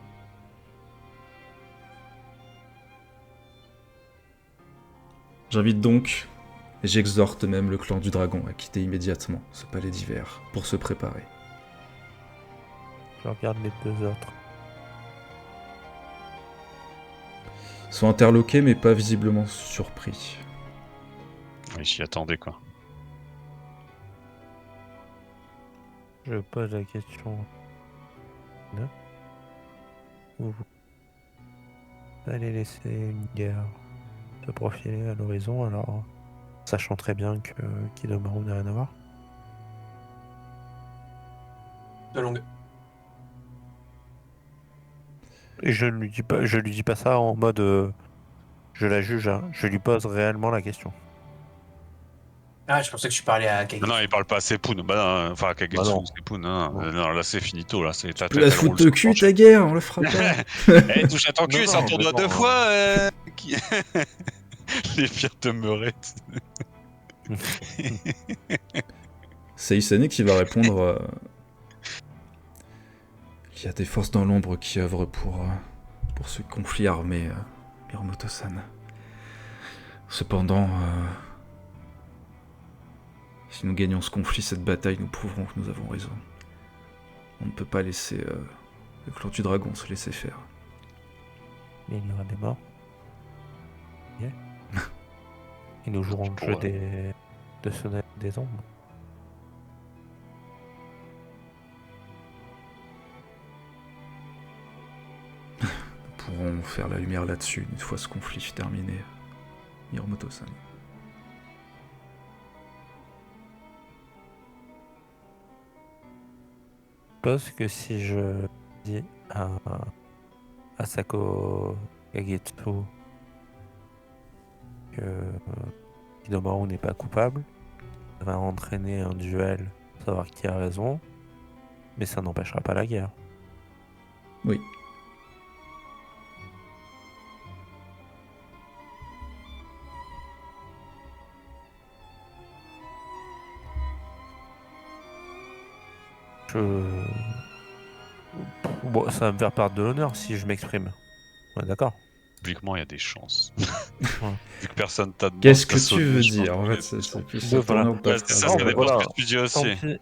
J'invite donc, et j'exhorte même le clan du dragon à quitter immédiatement ce palais d'hiver pour se préparer. Je regarde les deux autres. Ils sont interloqués mais pas visiblement surpris. Oui, j'y attendais quoi. Je pose la question. Vous allez laisser une guerre se profiler à l'horizon, alors sachant très bien que Kidomaru n'a rien à voir. De longue. Et je ne lui dis pas ça en mode je la juge, hein. Je lui pose réellement la question. Ah, je pensais que tu parlais à Kage. Non, il parle pas à Sepun. Bah non, enfin, Kagetsu, Bah non. Sepun. Non, Non. non, là c'est finito. Là, c'est ta Tu peux la tête. foutre au cul ta guerre, on le fera pas. Eh, touche à ton cul, Non, ça non, tourne mais deux bon, fois. Les pires de meurette. C'est Isane qui va répondre il y a des forces dans l'ombre qui œuvrent pour ce conflit armé, Miyamoto-san. Cependant, si nous gagnons ce conflit, cette bataille, nous prouverons que nous avons raison. On ne peut pas laisser le clan du dragon se laisser faire. Mais il y aura des morts. Yeah. Et nous jouerons le jeu de sonner des ombres. Nous pourrons faire la lumière là-dessus une fois ce conflit terminé, Miyamoto-san. Je pense que si je dis à Asako Kagetsu que Kidomaru n'est pas coupable, ça va entraîner un duel pour savoir qui a raison, mais ça n'empêchera pas la guerre. Oui. Bon, ça va me faire perdre de l'honneur si je m'exprime. Ouais, d'accord. Publiquement, il y a des chances. Ouais. Vu que personne t'a demandé. Qu'est-ce que tu veux dire? En fait, c'est plus ça Voilà. tourner au Ouais, c'est ça, Non, ça mais dépend voilà. ce que tu dis Tant aussi. pis.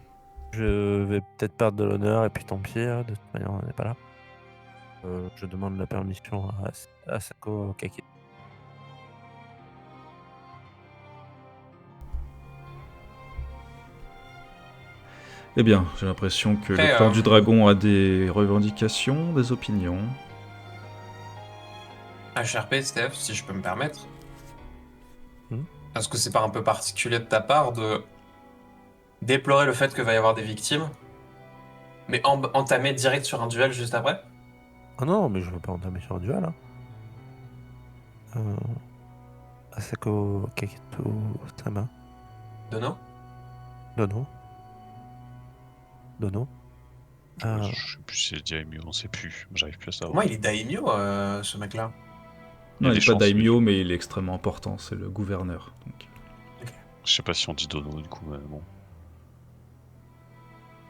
Je vais peut-être perdre de l'honneur et puis tant pis, hein, de toute manière on n'est pas là. Je demande la permission à Asako Kagetsu. Eh bien, j'ai l'impression que Après, le clan du dragon a des revendications, des opinions. HRP, Steph, si je peux me permettre. Hmm. Est-ce que c'est pas un peu particulier de ta part de déplorer le fait qu'il va y avoir des victimes, mais entamer direct sur un duel juste après? Ah non, mais je veux pas entamer sur un duel. Hein. Asako Kagetsu Sama. Dono? Dono. Je sais plus si c'est Daimyo, on sait plus. J'arrive plus à savoir. Pour moi, il est daimyo, ce mec-là. Non, il des n'est pas chances, daimyo, mais il est extrêmement important, c'est le gouverneur. Donc. Je sais pas si on dit Dono du coup, mais bon.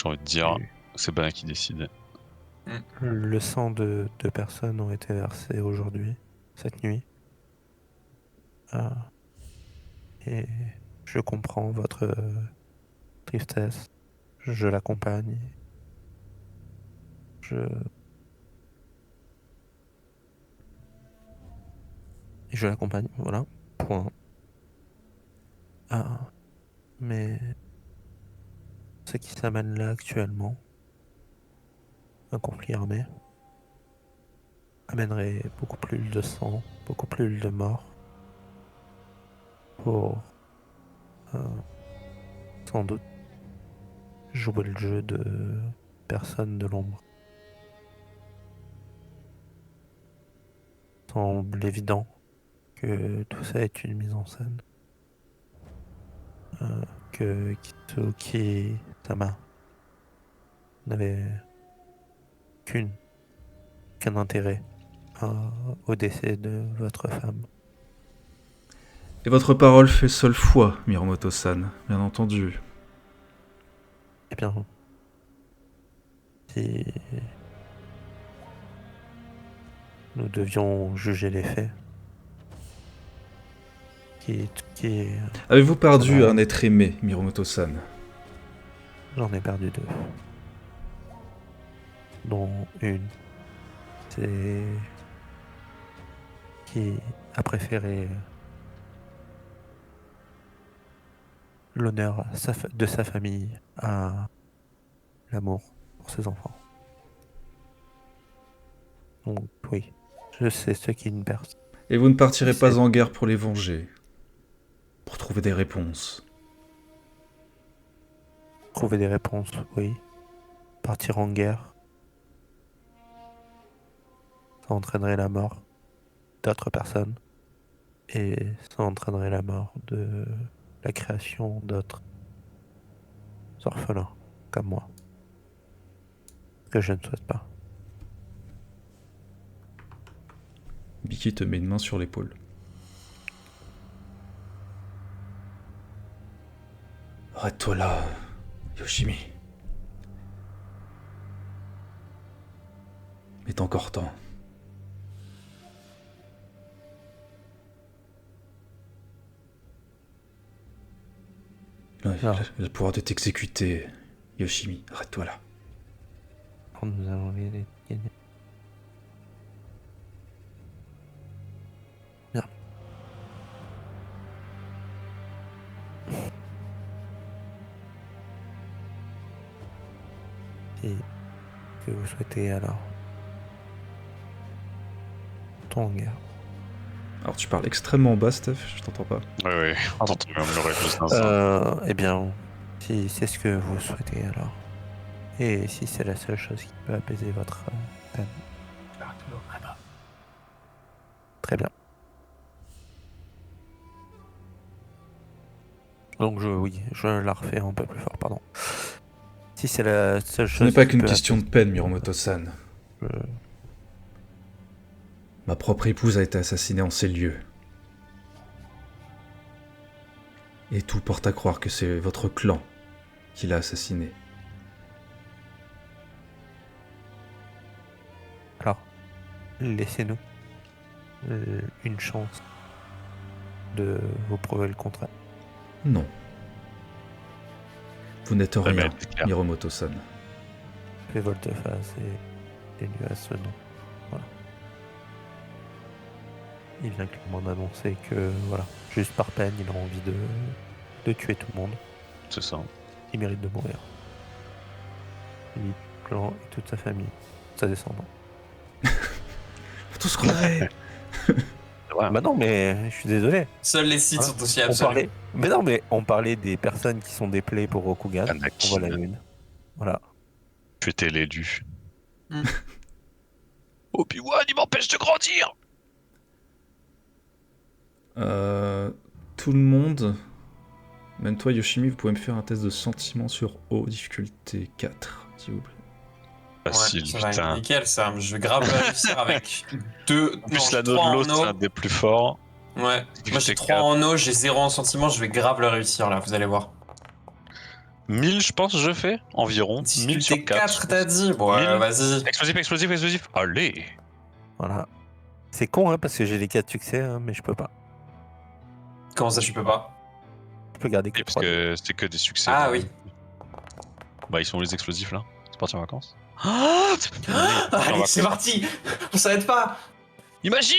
J'ai envie de dire, Oui. c'est Bana qui décide. Le sang de 2 personnes ont été versés aujourd'hui, cette nuit. Et je comprends votre tristesse. Je l'accompagne. Je l'accompagne, voilà. Point. Mais ce qui s'amène là actuellement, un conflit armé, amènerait beaucoup plus de sang, beaucoup plus de morts pour sans doute jouer le jeu de personne de l'ombre. Il semble évident que tout ça est une mise en scène. Que Kitsuki Sama n'avait qu'un intérêt au décès de votre femme. Et votre parole fait seule foi, Miyamoto-san, bien entendu. Eh bien, si nous devions juger les faits, qui est... Avez-vous perdu Ouais. un être aimé, Miromoto-san? J'en ai perdu 2. Dont une, c'est qui a préféré l'honneur de sa famille à l'amour pour ses enfants. Donc oui, je sais ce qui est une perte. Et vous ne partirez C'est- pas en guerre pour les venger? Pour trouver des réponses? Trouver des réponses, oui. Partir en guerre, ça entraînerait la mort d'autres personnes. Et ça entraînerait la mort de la création d'autres orphelins comme moi. Que je ne souhaite pas. Biki te met une main sur l'épaule. Arrête-toi là, Yoshimi. Il est encore temps. Il a le pouvoir de t'exécuter, Yoshimi. Arrête-toi là. Quand nous allons gagner. Bien. Et que vous souhaitez alors? Ton guerre. Alors tu parles extrêmement bas, Steph, je t'entends pas. Oui, on Pardon. t'entend murmurer plus d'un ça. Eh bien, si c'est ce que vous souhaitez alors. Et si c'est la seule chose qui peut apaiser votre peine. Très bien. Donc oui, je la refais un peu plus fort, pardon. Si c'est la seule Ce chose n'est pas qui qu'une peut question de apaiser- peine, Miromoto-san. Je- Ma propre épouse a été assassinée en ces lieux. Et tout porte à croire que c'est votre clan qui l'a assassinée. Alors, laissez-nous une chance de vous prouver le contraire. Non. Vous n'êtes La rien, mérite est claire. Miromoto-san. Fais volte-face et lui à ce nom. Voilà. Il vient clairement d'annoncer que, voilà, juste par peine, il a envie de tuer tout le monde. C'est ça. Il mérite de mourir. Lui, le clan et toute sa famille, sa descendance. Faut tous crever. Ouais. Bah non, mais je suis désolé. Seuls les sites Hein, sont aussi On absolus. parlait... Mais non, mais on parlait des personnes qui sont des plaies pour Rokugan. Anakin. On voit la une. Voilà. Tu étais l'élu. Hmm. Obi-Wan, il m'empêche de grandir. Tout le monde, même toi Yoshimi, vous pouvez me faire un test de sentiment sur O, difficulté 4, s'il vous plaît. Facile, Ouais, ça va être putain. nickel ça. Je vais grave réussir avec 2. En plus, l'anneau de l'autre, c'est un des plus forts. Ouais. Moi j'ai Difficulté 3 en eau, j'ai 0 en sentiment, je vais grave le réussir là, vous allez voir. 1000, je pense, je fais environ. 1000 sur Difficulté 4. 4, t'as dit? Bon, 1000. vas-y. Explosif, explosif, explosif. Allez. Voilà. C'est con, hein, parce que j'ai les 4 succès, hein, mais je peux pas. Comment ça, tu peux pas? Je peux garder que Et parce 3. que c'est que des succès. Ah quoi. oui. Bah, ils sont où les explosifs là? C'est parti en vacances. Allez, c'est parti! On s'arrête pas! Imagine!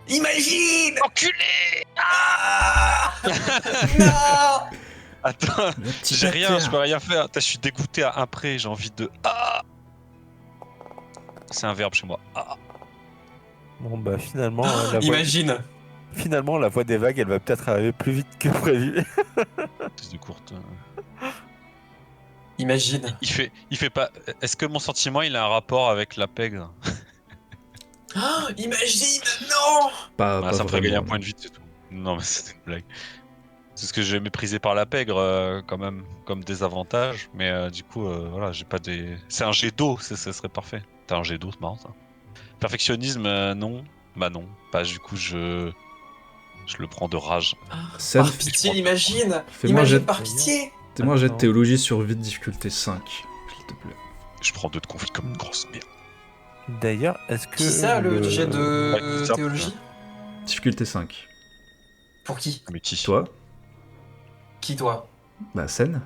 Imagine! Enculé! Ah non! Attends, Le petit j'ai rien, bâtard. je peux rien faire. Putain, je suis dégoûté à un près, j'ai envie de. Ah! C'est un verbe chez moi. Ah! Bon, bah finalement, Imagine! finalement, la voie des vagues, elle va peut-être arriver plus vite que prévu. C'est de courte. Imagine! Il fait pas. Est-ce que mon sentiment il a un rapport avec la pègre? Ah, imagine! Non! Pas Ah, ça me ferait gagner un vraiment. point de vie, c'est tout. Non, mais c'était une blague. C'est ce que j'ai méprisé par la pègre, quand même, comme désavantage. Mais du coup, voilà, j'ai pas des. C'est un jet d'eau, ça serait parfait. T'as un jet d'eau, c'est marrant ça. Perfectionnisme, non. Bah non. Bah, du coup, je le prends de rage. Sen, Par pitié, imagine! fais-moi un jet Imagine par pitié! fais-moi un jet de Attends. théologie sur vide, difficulté 5, s'il te plaît. Je prends 2 de conflit comme une grosse merde. D'ailleurs, est-ce que. C'est ça le jet de Ouais, c'est ça. théologie? Difficulté 5. Pour qui? Mais qui? Toi? Qui toi? Bah, Sen.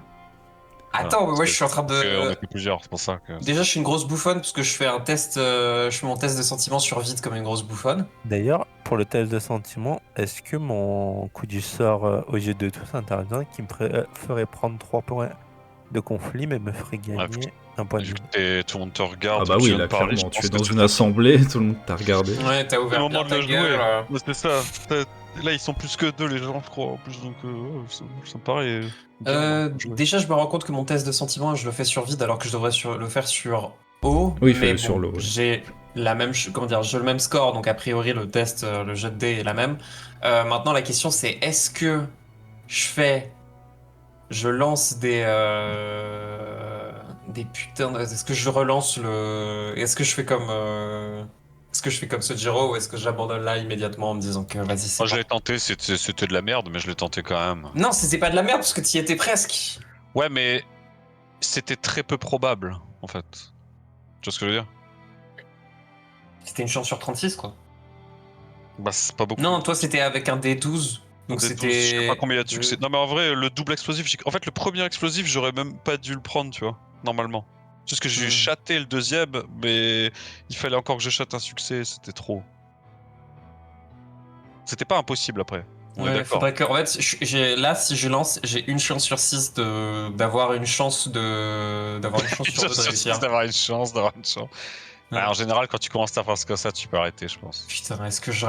Attends, mais moi je suis en train On de. était plusieurs, c'est pour ça que. Déjà, je suis une grosse bouffonne parce que je fais un test, je fais mon test de sentiment sur vide comme une grosse bouffonne. D'ailleurs, pour le test de sentiment, est-ce que mon coup du sort au jet de tous intervient qui me ferait prendre 3 points de conflit mais me ferait gagner un point de Vu vie? que tout le monde te regarde, Ah bah tu oui, viens de là, parler, clairement, je tu es pense dans que une c'est- assemblée, tout le monde t'a regardé. Ouais, t'as C'est ouvert le bien moment ta de le jouer. gueule. C'est ça. Là, ils sont plus que 2 les gens, je crois, en plus, donc ouais, ça me paraît bien de jouer. Déjà, je me rends compte que mon test de sentiment, je le fais sur vide alors que je devrais le faire sur haut. Oui, mais fais-le sur bon, l'eau, ouais. j'ai la même, comment dire, j'ai le même score, donc a priori le test, le jet de dés est la même. Maintenant, la question c'est est-ce que je lance des putains, est-ce que je relance est-ce que je fais comme, est-ce que je fais comme ce Giro ou est-ce que j'abandonne là immédiatement en me disant que vas-y c'est Moi, je bon. l'ai tenté, c'était de la merde, mais je l'ai tenté quand même. Non, c'était pas de la merde parce que t'y étais presque. Ouais, mais c'était très peu probable, en fait. Tu vois ce que je veux dire? C'était une chance sur 36 quoi. Bah, c'est pas beaucoup. Non, toi c'était avec un D12. Donc Des 12, je sais pas c'était. combien il y a de succès. Non, mais en vrai, le double explosif, en fait, le premier explosif, j'aurais même pas dû le prendre, tu vois, normalement. Juste que j'ai Hmm. chaté le deuxième, mais il fallait encore que je chatte un succès, c'était trop. C'était pas impossible après. On est Ouais, d'accord. faudrait que. En fait, là, si je lance, j'ai une chance sur 6 d'avoir une chance d'avoir une chance sur 2 de réussir. D'avoir une chance, d'avoir une chance. Ouais. En général, quand tu commences ta phrase comme ça, tu peux arrêter, je pense. Putain, est-ce que je.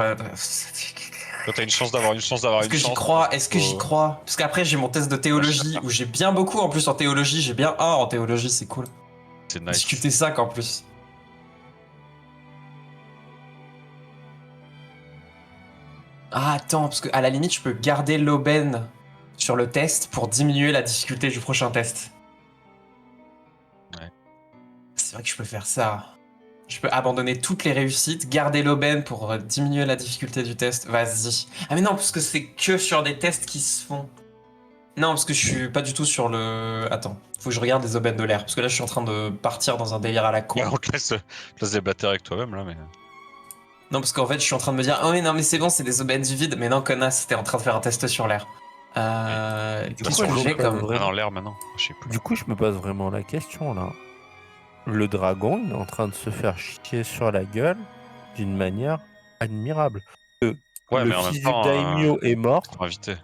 Quand t'as une chance d'avoir une chance d'avoir Est-ce une que j'y chance. crois? Est-ce que j'y crois? Parce qu'après, j'ai mon test de théologie où j'ai bien beaucoup en plus en théologie. J'ai bien 1 en théologie, c'est cool. C'est nice. Difficulté 5 en plus. Ah, attends, parce que à la limite, je peux garder l'aubaine sur le test pour diminuer la difficulté du prochain test. Ouais. C'est vrai que je peux faire ça. Je peux abandonner toutes les réussites, garder l'aubaine pour diminuer la difficulté du test. Vas-y. Ah mais non, parce que c'est que sur des tests qui se font. Non, parce que je suis pas du tout sur le... Attends, faut que je regarde les aubaines de l'air. Parce que là, je suis en train de partir dans un délire à la con. Ouais, on te laisse débattre avec toi-même là, mais. Non, parce qu'en fait, je suis en train de me dire, oh mais non, mais c'est bon, c'est des aubaines du vide. Mais non, connasse, t'es en train de faire un test sur l'air. Du Qu'est-ce coup, que je j'ai me pose comme... vraiment- dans l'air maintenant, je sais plus. Du coup, je me pose vraiment la question là. Le dragon, il est en train de se faire chier sur la gueule d'une manière admirable. Ouais, Le mais en même fils du temps, daimyo est mort faut inviter.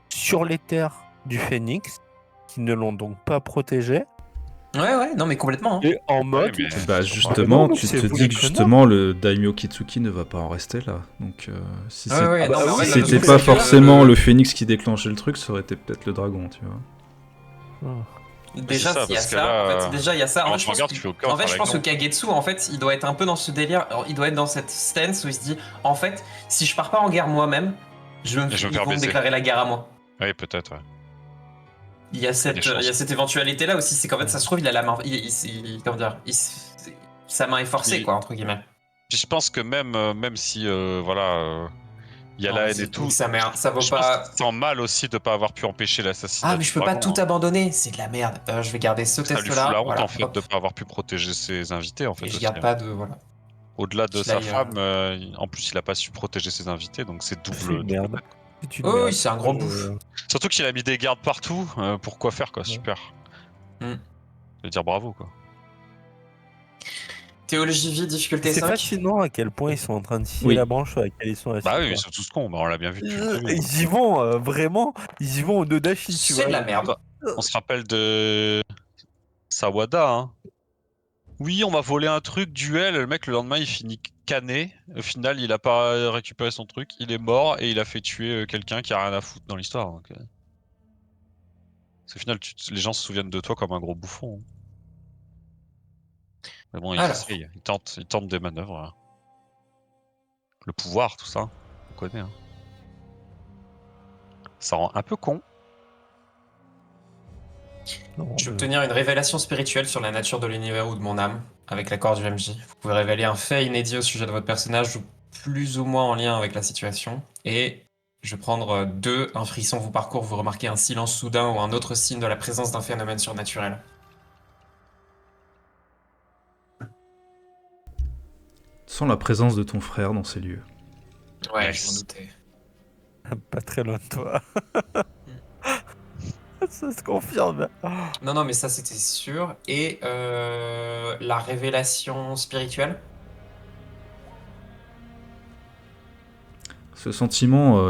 sur les terres du phénix, qui ne l'ont donc pas protégé, Ouais, non, mais complètement. Hein. et en mode. mais- Bah c'est justement, non, tu c'est te vous dis les que connards. justement le Daimyo Kitsuki ne va pas en rester là. Donc si Ouais, ouais, Ah bah non, mais en oui, fait, si le c'était truc, pas c'est que- forcément le phénix qui déclenchait le truc, ça aurait été peut-être le dragon, tu vois. Déjà, c'est ça, il y a parce que ça. là, En fait, déjà, il y a ça. quand En fait, tu je pense regardes, que, tu fais aucun en fait, je pense que exemple. Kagetsu, en fait, il doit être un peu dans ce délire. Alors, il doit être dans cette stance où il se dit, en fait, si je pars pas en guerre moi-même, Je vais me ils faire vont me baiser. déclarer la guerre à moi. Oui, peut-être, ouais. Il y a des chances. cette éventualité-là aussi, c'est qu'en fait, ça se trouve, il a la main, comment dire, sa main est forcée, Il- quoi, entre guillemets. Puis je pense que même si, voilà, il y a Non, la mais haine et tout, ça vaut je pense pas. qu'il se sent mal aussi de pas avoir pu empêcher l'assassinat Ah, mais du je peux pas dragon, tout hein. abandonner, c'est de la merde. Je vais garder ce Ça lui fout test-là. la honte, Voilà, en fait, hop. de pas avoir pu protéger ses invités, en fait, Et je aussi, garde hein. pas de. Voilà. Au-delà de Qu'il sa aille, femme, en plus, il a pas su protéger ses invités, donc c'est C'est double. une merde. C'est une Oh, merde. oui, c'est un gros bouffe. Surtout qu'il a mis des gardes partout, pour quoi faire, quoi, Ouais. super. Hmm. Je veux dire bravo, quoi. Théologie vie, difficulté C'est 5. fascinant à quel point ils sont en train de scier Oui. la branche sur laquelle ils sont assis. Bah oui, mais quoi. ils sont tous cons, bah, on l'a bien vu depuis le début. Ils y vont vraiment, ils y vont au Dodashi, tu C'est vois. de la merde. On se rappelle de Sawada, hein. Oui, on m'a volé un truc, duel, le mec le lendemain il finit cané. Au final, il a pas récupéré son truc, il est mort et il a fait tuer quelqu'un qui a rien à foutre dans l'histoire. Donc, Parce qu'au final, les gens se souviennent de toi comme un gros bouffon, hein. Mais bon, ils Alors. essayent, ils tentent des manœuvres, hein. Le pouvoir, tout ça, on connaît, hein. Ça rend un peu con. Non, Je vais obtenir une révélation spirituelle sur la nature de l'univers ou de mon âme, avec l'accord du MJ. Vous pouvez révéler un fait inédit au sujet de votre personnage, ou plus ou moins en lien avec la situation. Et je vais prendre 2, un frisson vous parcourt, vous remarquez un silence soudain ou un autre signe de la présence d'un phénomène surnaturel. Sans la présence de ton frère dans ces lieux. Ouais, Nice. je m'en doutais. Pas très loin de toi. Ça se confirme. Non, non, mais ça c'était sûr. Et la révélation spirituelle. Ce sentiment,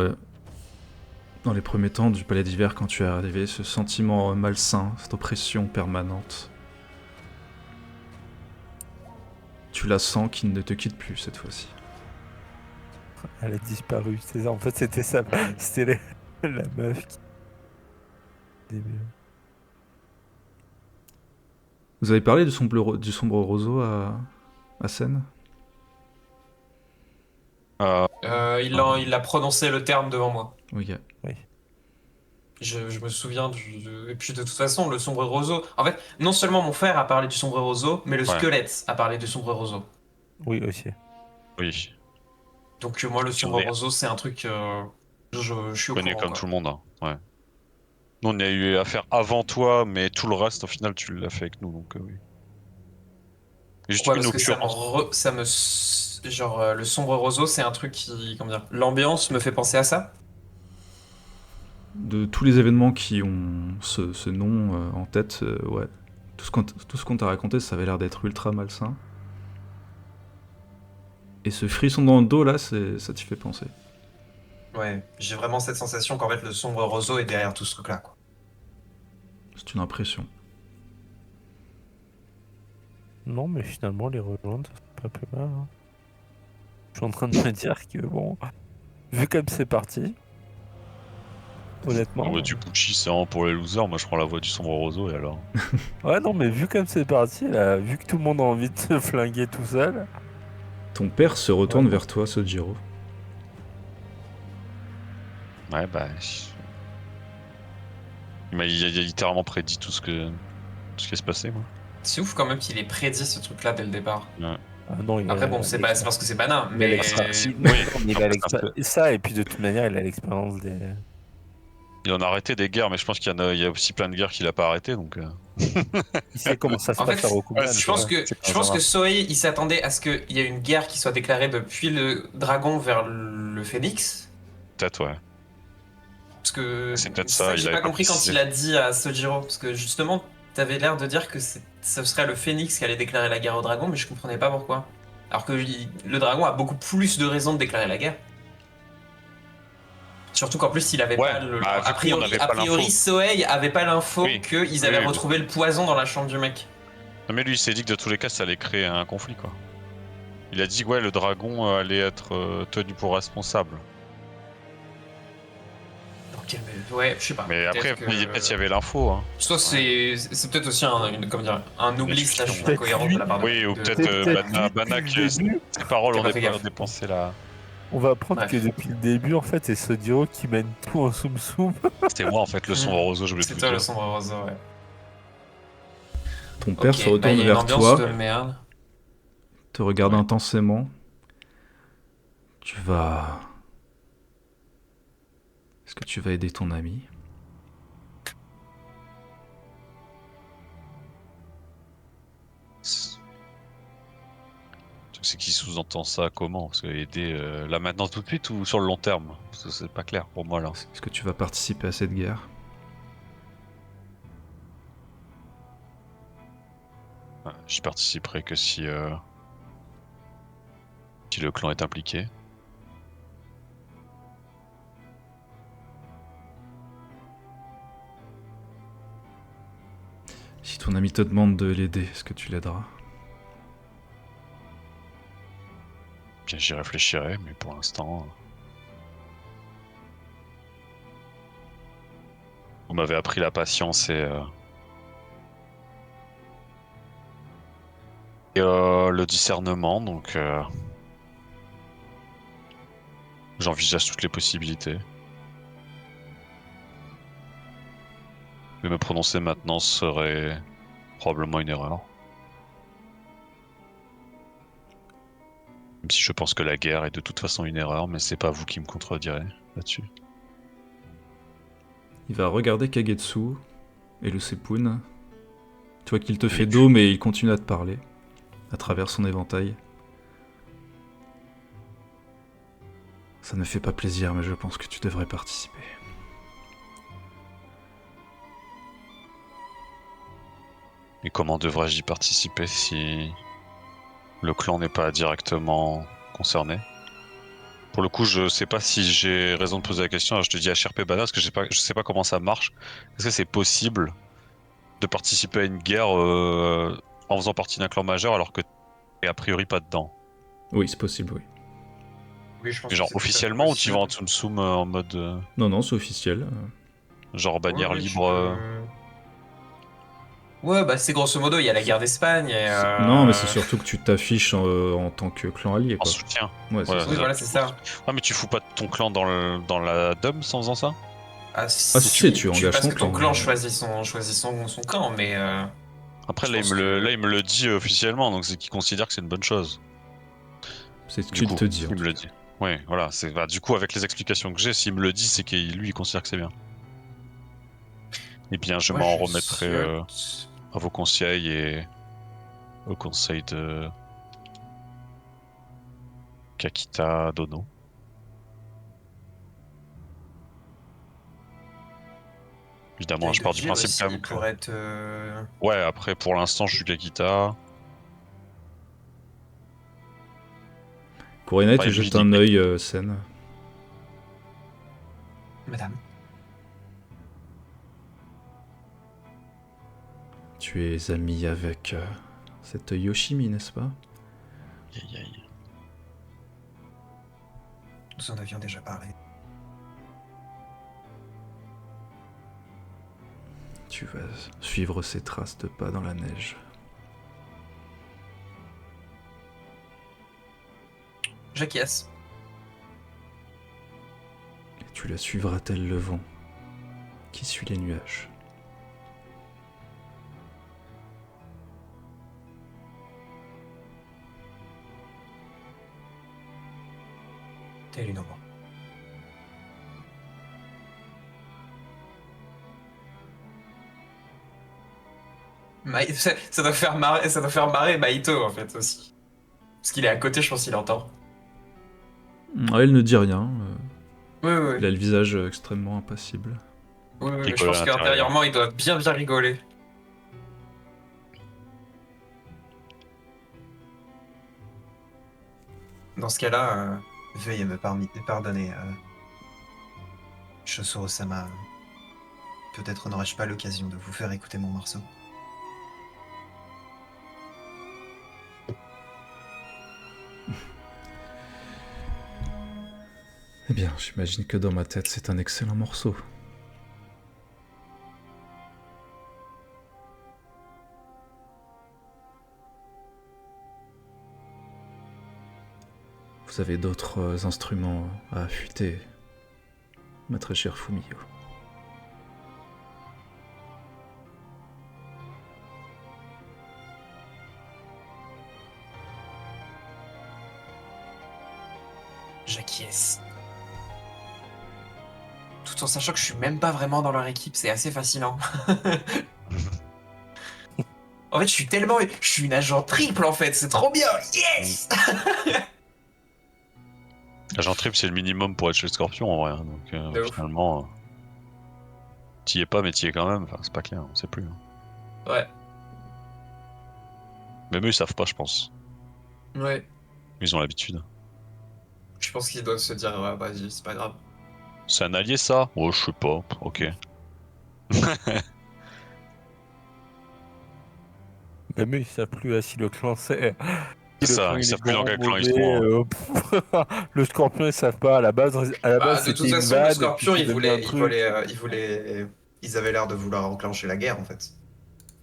dans les premiers temps du palais d'hiver, quand tu es arrivé, ce sentiment malsain, cette oppression permanente, tu la sens qui ne te quitte plus cette fois-ci. Elle a disparu. C'est ça. En fait, c'était ça. C'était la meuf qui. Vous avez parlé du sombre roseau à Seine? Il a prononcé le terme devant moi. Ok. Je me souviens Et puis de toute façon, le sombre roseau. En fait, non seulement mon frère a parlé du sombre roseau, mais le Ouais. squelette a parlé du sombre roseau. Oui, aussi. Oui, Donc moi, le Sur sombre l'air. roseau, c'est un truc. Je suis au connu courant, comme quoi. tout le monde. Hein. Ouais. Nous, on y a eu affaire avant toi, mais tout le reste, au final, tu l'as fait avec nous, donc oui. Juste Pourquoi? une Parce que occurrence. genre, le sombre roseau, c'est un truc qui. Comment dire? L'ambiance me fait penser à ça. De tous les événements qui ont ce nom en tête, ouais. Tout ce qu'on t'a raconté, ça avait l'air d'être ultra malsain. Et ce frisson dans le dos, là, ça t'y fait penser. Ouais, j'ai vraiment cette sensation qu'en fait, le sombre roseau est derrière tout ce truc-là, quoi. C'est une impression. Non, mais finalement, les rejoindre, c'est pas plus mal. Hein. Je suis en train de me dire que, bon, vu comme c'est parti, honnêtement. La voix du Pucci, c'est vraiment pour les losers. Moi, je prends la voix du sombre roseau et alors. Ouais, non, mais vu comme c'est parti, là, vu que tout le monde a envie de se flinguer tout seul. Ton père se retourne Ouais. vers toi, Sojiro. Ouais, bah. Il a littéralement prédit tout ce qui se passait, moi. C'est ouf quand même qu'il ait prédit ce truc-là dès le départ. Ouais. Ah non, il Après, a bon, c'est parce que c'est banal, il a mais. l'expérience. Oui, Non, mais il a après, c'est un peu- ça, et puis de toute manière, il a l'expérience des. Il en a arrêté des guerres, mais je pense il y a aussi plein de guerres qu'il a pas arrêté, donc. Il sait comment ça se En passe fait, à Rokugan. ouais, je pense que, c'est je quand pense même que Soei, il s'attendait à ce qu'il y ait une guerre qui soit déclarée depuis le dragon vers le phénix. Peut-être, ouais. Parce que C'est peut-être c'est ça, que il j'ai avait pas pas compris quand précisé. il a dit à Sojiro. Parce que justement, t'avais l'air de dire que ce serait le phénix qui allait déclarer la guerre au dragon, mais je comprenais pas pourquoi. Alors que le dragon a beaucoup plus de raisons de déclarer la guerre. Surtout qu'en plus, il avait Ouais, pas le. bah, vu qu'on n'avait A pas priori, l'info. Soei avait pas l'info Oui. qu'ils Oui, avaient oui, retrouvé le poison dans la chambre du mec. Non, mais lui, il s'est dit que de tous les cas, ça allait créer un conflit, quoi. Il a dit que ouais, le dragon allait être tenu pour responsable. Ok, mais ouais, je sais pas. Mais après, Peut-être peut-être qu'il y avait l'info. Hein. Soit c'est peut-être aussi comment dire, un oubli slash une Peut-être incohérence lui. de la part de. Oui, ou de- peut-être Peut-être lui, Bana depuis que le ses début, paroles Qui a ont pas fait gaffe. dépensé la. on va apprendre Bref. que depuis le début, en fait, c'est Sojiro qui mène tout en soum soum. C'était moi, en fait, le sombre roseau, je voulais C'est vous toi le dire. sombre roseau, ouais. Ton père se Ok, bah il retourne y a une vers ambiance toi, de merde. te regarde Ouais. intensément. Tu vas... Est-ce que tu vas aider ton ami? C'est qui sous-entend ça comment? Parce que aider là maintenant tout de suite ou sur le long terme? Parce que c'est pas clair pour moi là. Est-ce que tu vas participer à cette guerre? Ouais, j'y participerai que si le clan est impliqué. Si ton ami te demande de l'aider, est-ce que tu l'aideras? Bien, j'y réfléchirai, mais pour l'instant. Vous m'avez appris la patience et le discernement, donc j'envisage toutes les possibilités. Mais me prononcer maintenant serait probablement une erreur. Même si je pense que la guerre est de toute façon une erreur, mais c'est pas vous qui me contredirez là-dessus. Il va regarder Kagetsu et le Seppun. Tu vois qu'il te fait dos, mais il continue à te parler à travers son éventail. Ça ne fait pas plaisir, mais je pense que tu devrais participer. Et comment devrais-je y participer si le clan n'est pas directement concerné? Pour le coup, je sais pas si j'ai raison de poser la question. Je te dis HRP Bana parce que je sais pas comment ça marche. Est-ce que c'est possible de participer à une guerre en faisant partie d'un clan majeur alors que t'es a priori pas dedans? Oui, c'est possible, oui. Oui, je pense Mais que genre c'est tout à fait officiellement ou tu vas en possible. Tsum Tsum en mode Non, non, c'est officiel. genre Ouais, bannière ouais, tu libre peux... Ouais, bah c'est grosso modo, il y a la guerre d'Espagne et... Non, mais c'est surtout que tu t'affiches en tant que clan allié, en quoi. soutien? Ouais, c'est Ouais, ça. Oui, c'est ça. voilà, c'est ça. Ah mais tu fous pas ton clan dans la DOM sans faisant ça? Ah Ah si, si, tu engages parce ton que ton clan. clan choisit son camp, mais Après je là pense que... là il me le dit officiellement donc c'est qu'il considère que c'est une bonne chose. C'est ce Du qu'il coup, te dit, en il me tout le cas. dit. Ouais, voilà, du coup avec les explications que j'ai, s'il me le dit, c'est qu'il lui il considère que c'est bien. Eh bien, je Moi, m'en je remettrai ziote. à vos conseils et au conseil de Kakita Dono. Évidemment, je pars du Daidojin principe aussi, quand même il que... pourrait être... Ouais, après, pour l'instant, je suis Kakita. Kurina, Enfin, tu lui, jettes il dit un œil, Kakita. Sen. Madame. Tu es ami avec cette Yoshimi, n'est-ce pas? Aïe, aïe. Nous en avions déjà parlé. Tu vas suivre ses traces de pas dans la neige. J'acquiesce. Et tu la suivras tel le vent qui suit les nuages. Tel une ombre. Ça doit faire marrer Maito, en fait, aussi. Parce qu'il est à côté, je pense qu'il entend. Elle ne dit rien. Oui, oui, Il a oui. le visage extrêmement impassible. Oui, oui, mais je Rigole à pense l'intérieur. qu'intérieurement, il doit bien bien rigoler. Dans ce cas-là, veuillez me pardonner, Shosuro-sama. Peut-être n'aurais-je pas l'occasion de vous faire écouter mon morceau. Eh bien, j'imagine que dans ma tête, c'est un excellent morceau. Vous avez d'autres instruments à affûter, ma très chère Fumio. J'acquiesce. Tout en sachant que je suis même pas vraiment dans leur équipe, c'est assez fascinant. En fait, je suis une agent triple en fait, c'est trop bien. Yes. Agent Trip, c'est le minimum pour être chez le Scorpion en vrai. Hein. Donc De ouf. finalement, t'y es pas, mais t'y es quand même. Enfin, c'est pas clair, on sait plus. Hein. Ouais. Même eux, ils savent pas, je pense. Ouais. Ils ont l'habitude. Je pense qu'ils doivent se dire, ouais, vas-y, c'est pas grave. C'est un allié, ça? Oh, je sais pas. Ok. Même eux, ils savent plus si le clan c'est. C'est Si le ça, clan ils il est savent plus bon dans ou quel clan ils mauvais. sont. Hein. Le scorpion, ils savent pas. À la base Bah, de toute c'était une façon, le vanne, et puis Scorpion, c'est devenu un truc. ils avaient l'air de vouloir enclencher la guerre en fait.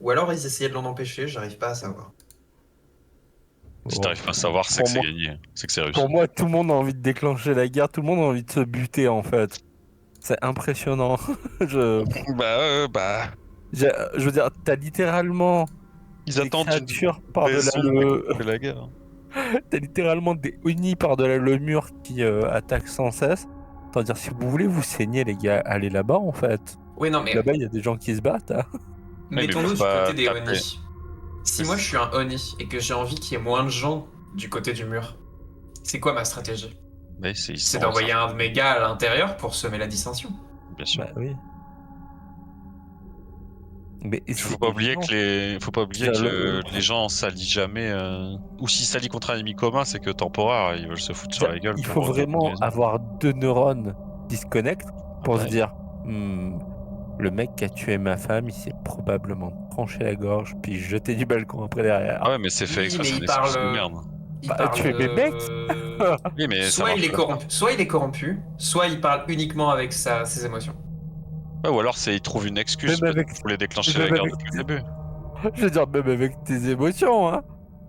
Ou alors ils essayaient de l'en empêcher, j'arrive pas à savoir. Si Bon, t'arrives pas à savoir, c'est pour que c'est moi, gagné. C'est que c'est réussi. pour moi, tout le monde a envie de déclencher la guerre. Tout le monde a envie de se buter, en fait. C'est impressionnant. Je, Bah. je veux dire, t'as littéralement Ils des attendent une créatures par-delà raison de le. déclencher la guerre. T'as littéralement des Oni par-delà le mur qui attaquent sans cesse. C'est-à-dire, si vous voulez vous saigner, les gars, allez là-bas, en fait. Oui, non, mais Là-bas, il y a des gens qui se battent. Hein. Ouais, mais ils mettons-nous peuvent du pas côté des taper. Oni. Si moi je suis un Oni et que j'ai envie qu'il y ait moins de gens du côté du mur, c'est quoi ma stratégie? Mais c'est C'est histoire, d'envoyer ça. un de mes gars à l'intérieur pour semer la dissension. Bien sûr. Bah oui. Mais Faut pas oublier évident. que faut pas oublier C'est-à-dire, que les gens s'allient jamais. Ou s'ils s'allient contre un ennemi commun, c'est que temporaire, ils veulent se foutre sur la gueule il pour faut d'autres vraiment raisons. avoir 2 neurones disconnect pour Ouais. se dire le mec qui a tué ma femme, il s'est probablement tranché la gorge puis jeté du balcon après derrière. Ah ouais, mais c'est fait Oui, exprès, mais c'est il une excuse de parle. merde. Il Bah, parle tu es bébête. Oui, mais ça Soit marche il est pas. corrompu, soit il parle uniquement avec ses émotions. Ouais, ou alors il trouve une excuse, Même peut-être avec, qu'il voulait déclencher la même guerre avec depuis le début. je veux dire, même avec tes émotions, hein.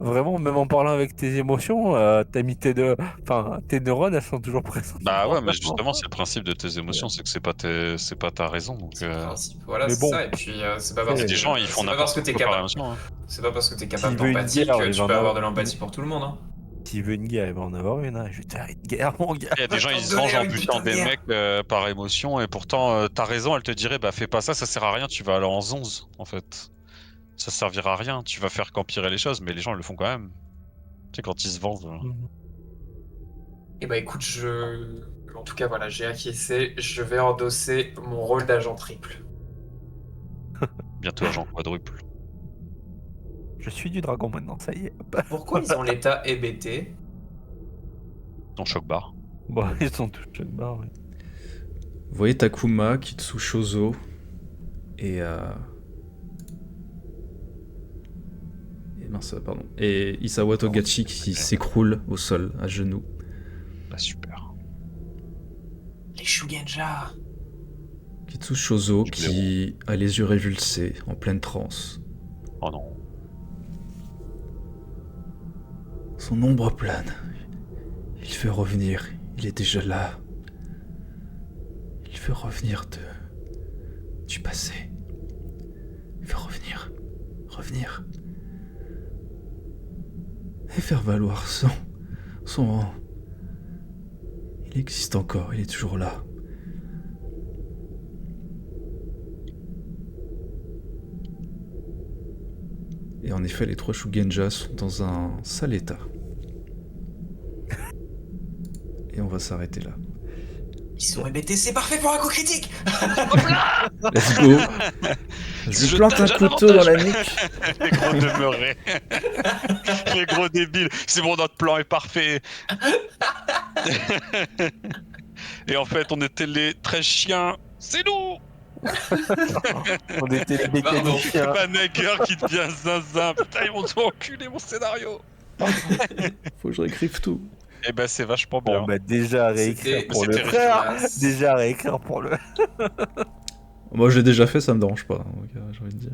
Vraiment, même en parlant avec tes émotions, t'as mis tes neurones, elles sont toujours présentes. Bah ouais, mais justement, c'est le principe de tes émotions, c'est que c'est pas ta raison. Donc, C'est le principe. Voilà, Mais c'est bon, ça. Et puis, c'est pas après, parce il y a que des gens, ils font c'est pas parce n'importe que t'es quoi par capable. émotion. Hein. C'est pas parce que t'es capable S'il veut une d'empathie guerre, que il tu va peux en avoir de avoir. l'empathie pour tout le monde. Hein. S'il veut une guerre, il va en avoir une. Hein. Je vais te faire une guerre, mon gars. Il y a des gens, ils se Donner vengent en une butant putain de des guerre. mecs par émotion, et pourtant, t'as raison, elle te dirait, bah fais pas ça, ça sert à rien, tu vas aller en 11, en fait. Ça servira à rien, tu vas faire qu'empirer les choses, mais les gens, ils le font quand même. Tu sais, quand ils se vengent. Et bah écoute, en tout cas, voilà, j'ai acquiescé. Je vais endosser mon rôle d'agent triple. Bientôt agent quadruple. Je suis du dragon maintenant, ça y est. Pourquoi ils ont l'état hébété? Ton choc barre. Bon, ils sont tous choc barre, oui. Vous voyez Takuma, Kitsu Shozo et mince, pardon. Et Isawa Togachi qui s'écroule au sol, à genoux. Bah super. Les Shugenja. Kitsu Shozo Du qui a les yeux révulsés, en pleine transe. Oh non. Son ombre plane. Il veut revenir, il est déjà là. Il veut revenir du passé. Il veut revenir. Et faire valoir son... Il existe encore, il est toujours là. Et en effet, les 3 Shugenja sont dans un sale état. Et on va s'arrêter là. Ils sont hébétés, c'est parfait pour un coup critique. Let's go. Je lui plante un couteau dans la nuque. Les gros demeurés. Les gros débiles. C'est bon, notre plan est parfait. Et en fait, on était les 13 chiens. C'est nous. On était les Pardon. mécaniciens. Panager qui devient zinzin. Putain, ils m'ont tout enculé mon scénario. Faut que je réécrive tout. Eh ben, c'est vachement bien. Bon, bah déjà à réécrire C'était- pour le c'était frère. efficace. Déjà à réécrire pour le. Moi, j'ai déjà fait, ça me dérange pas. Donc, j'ai envie de dire.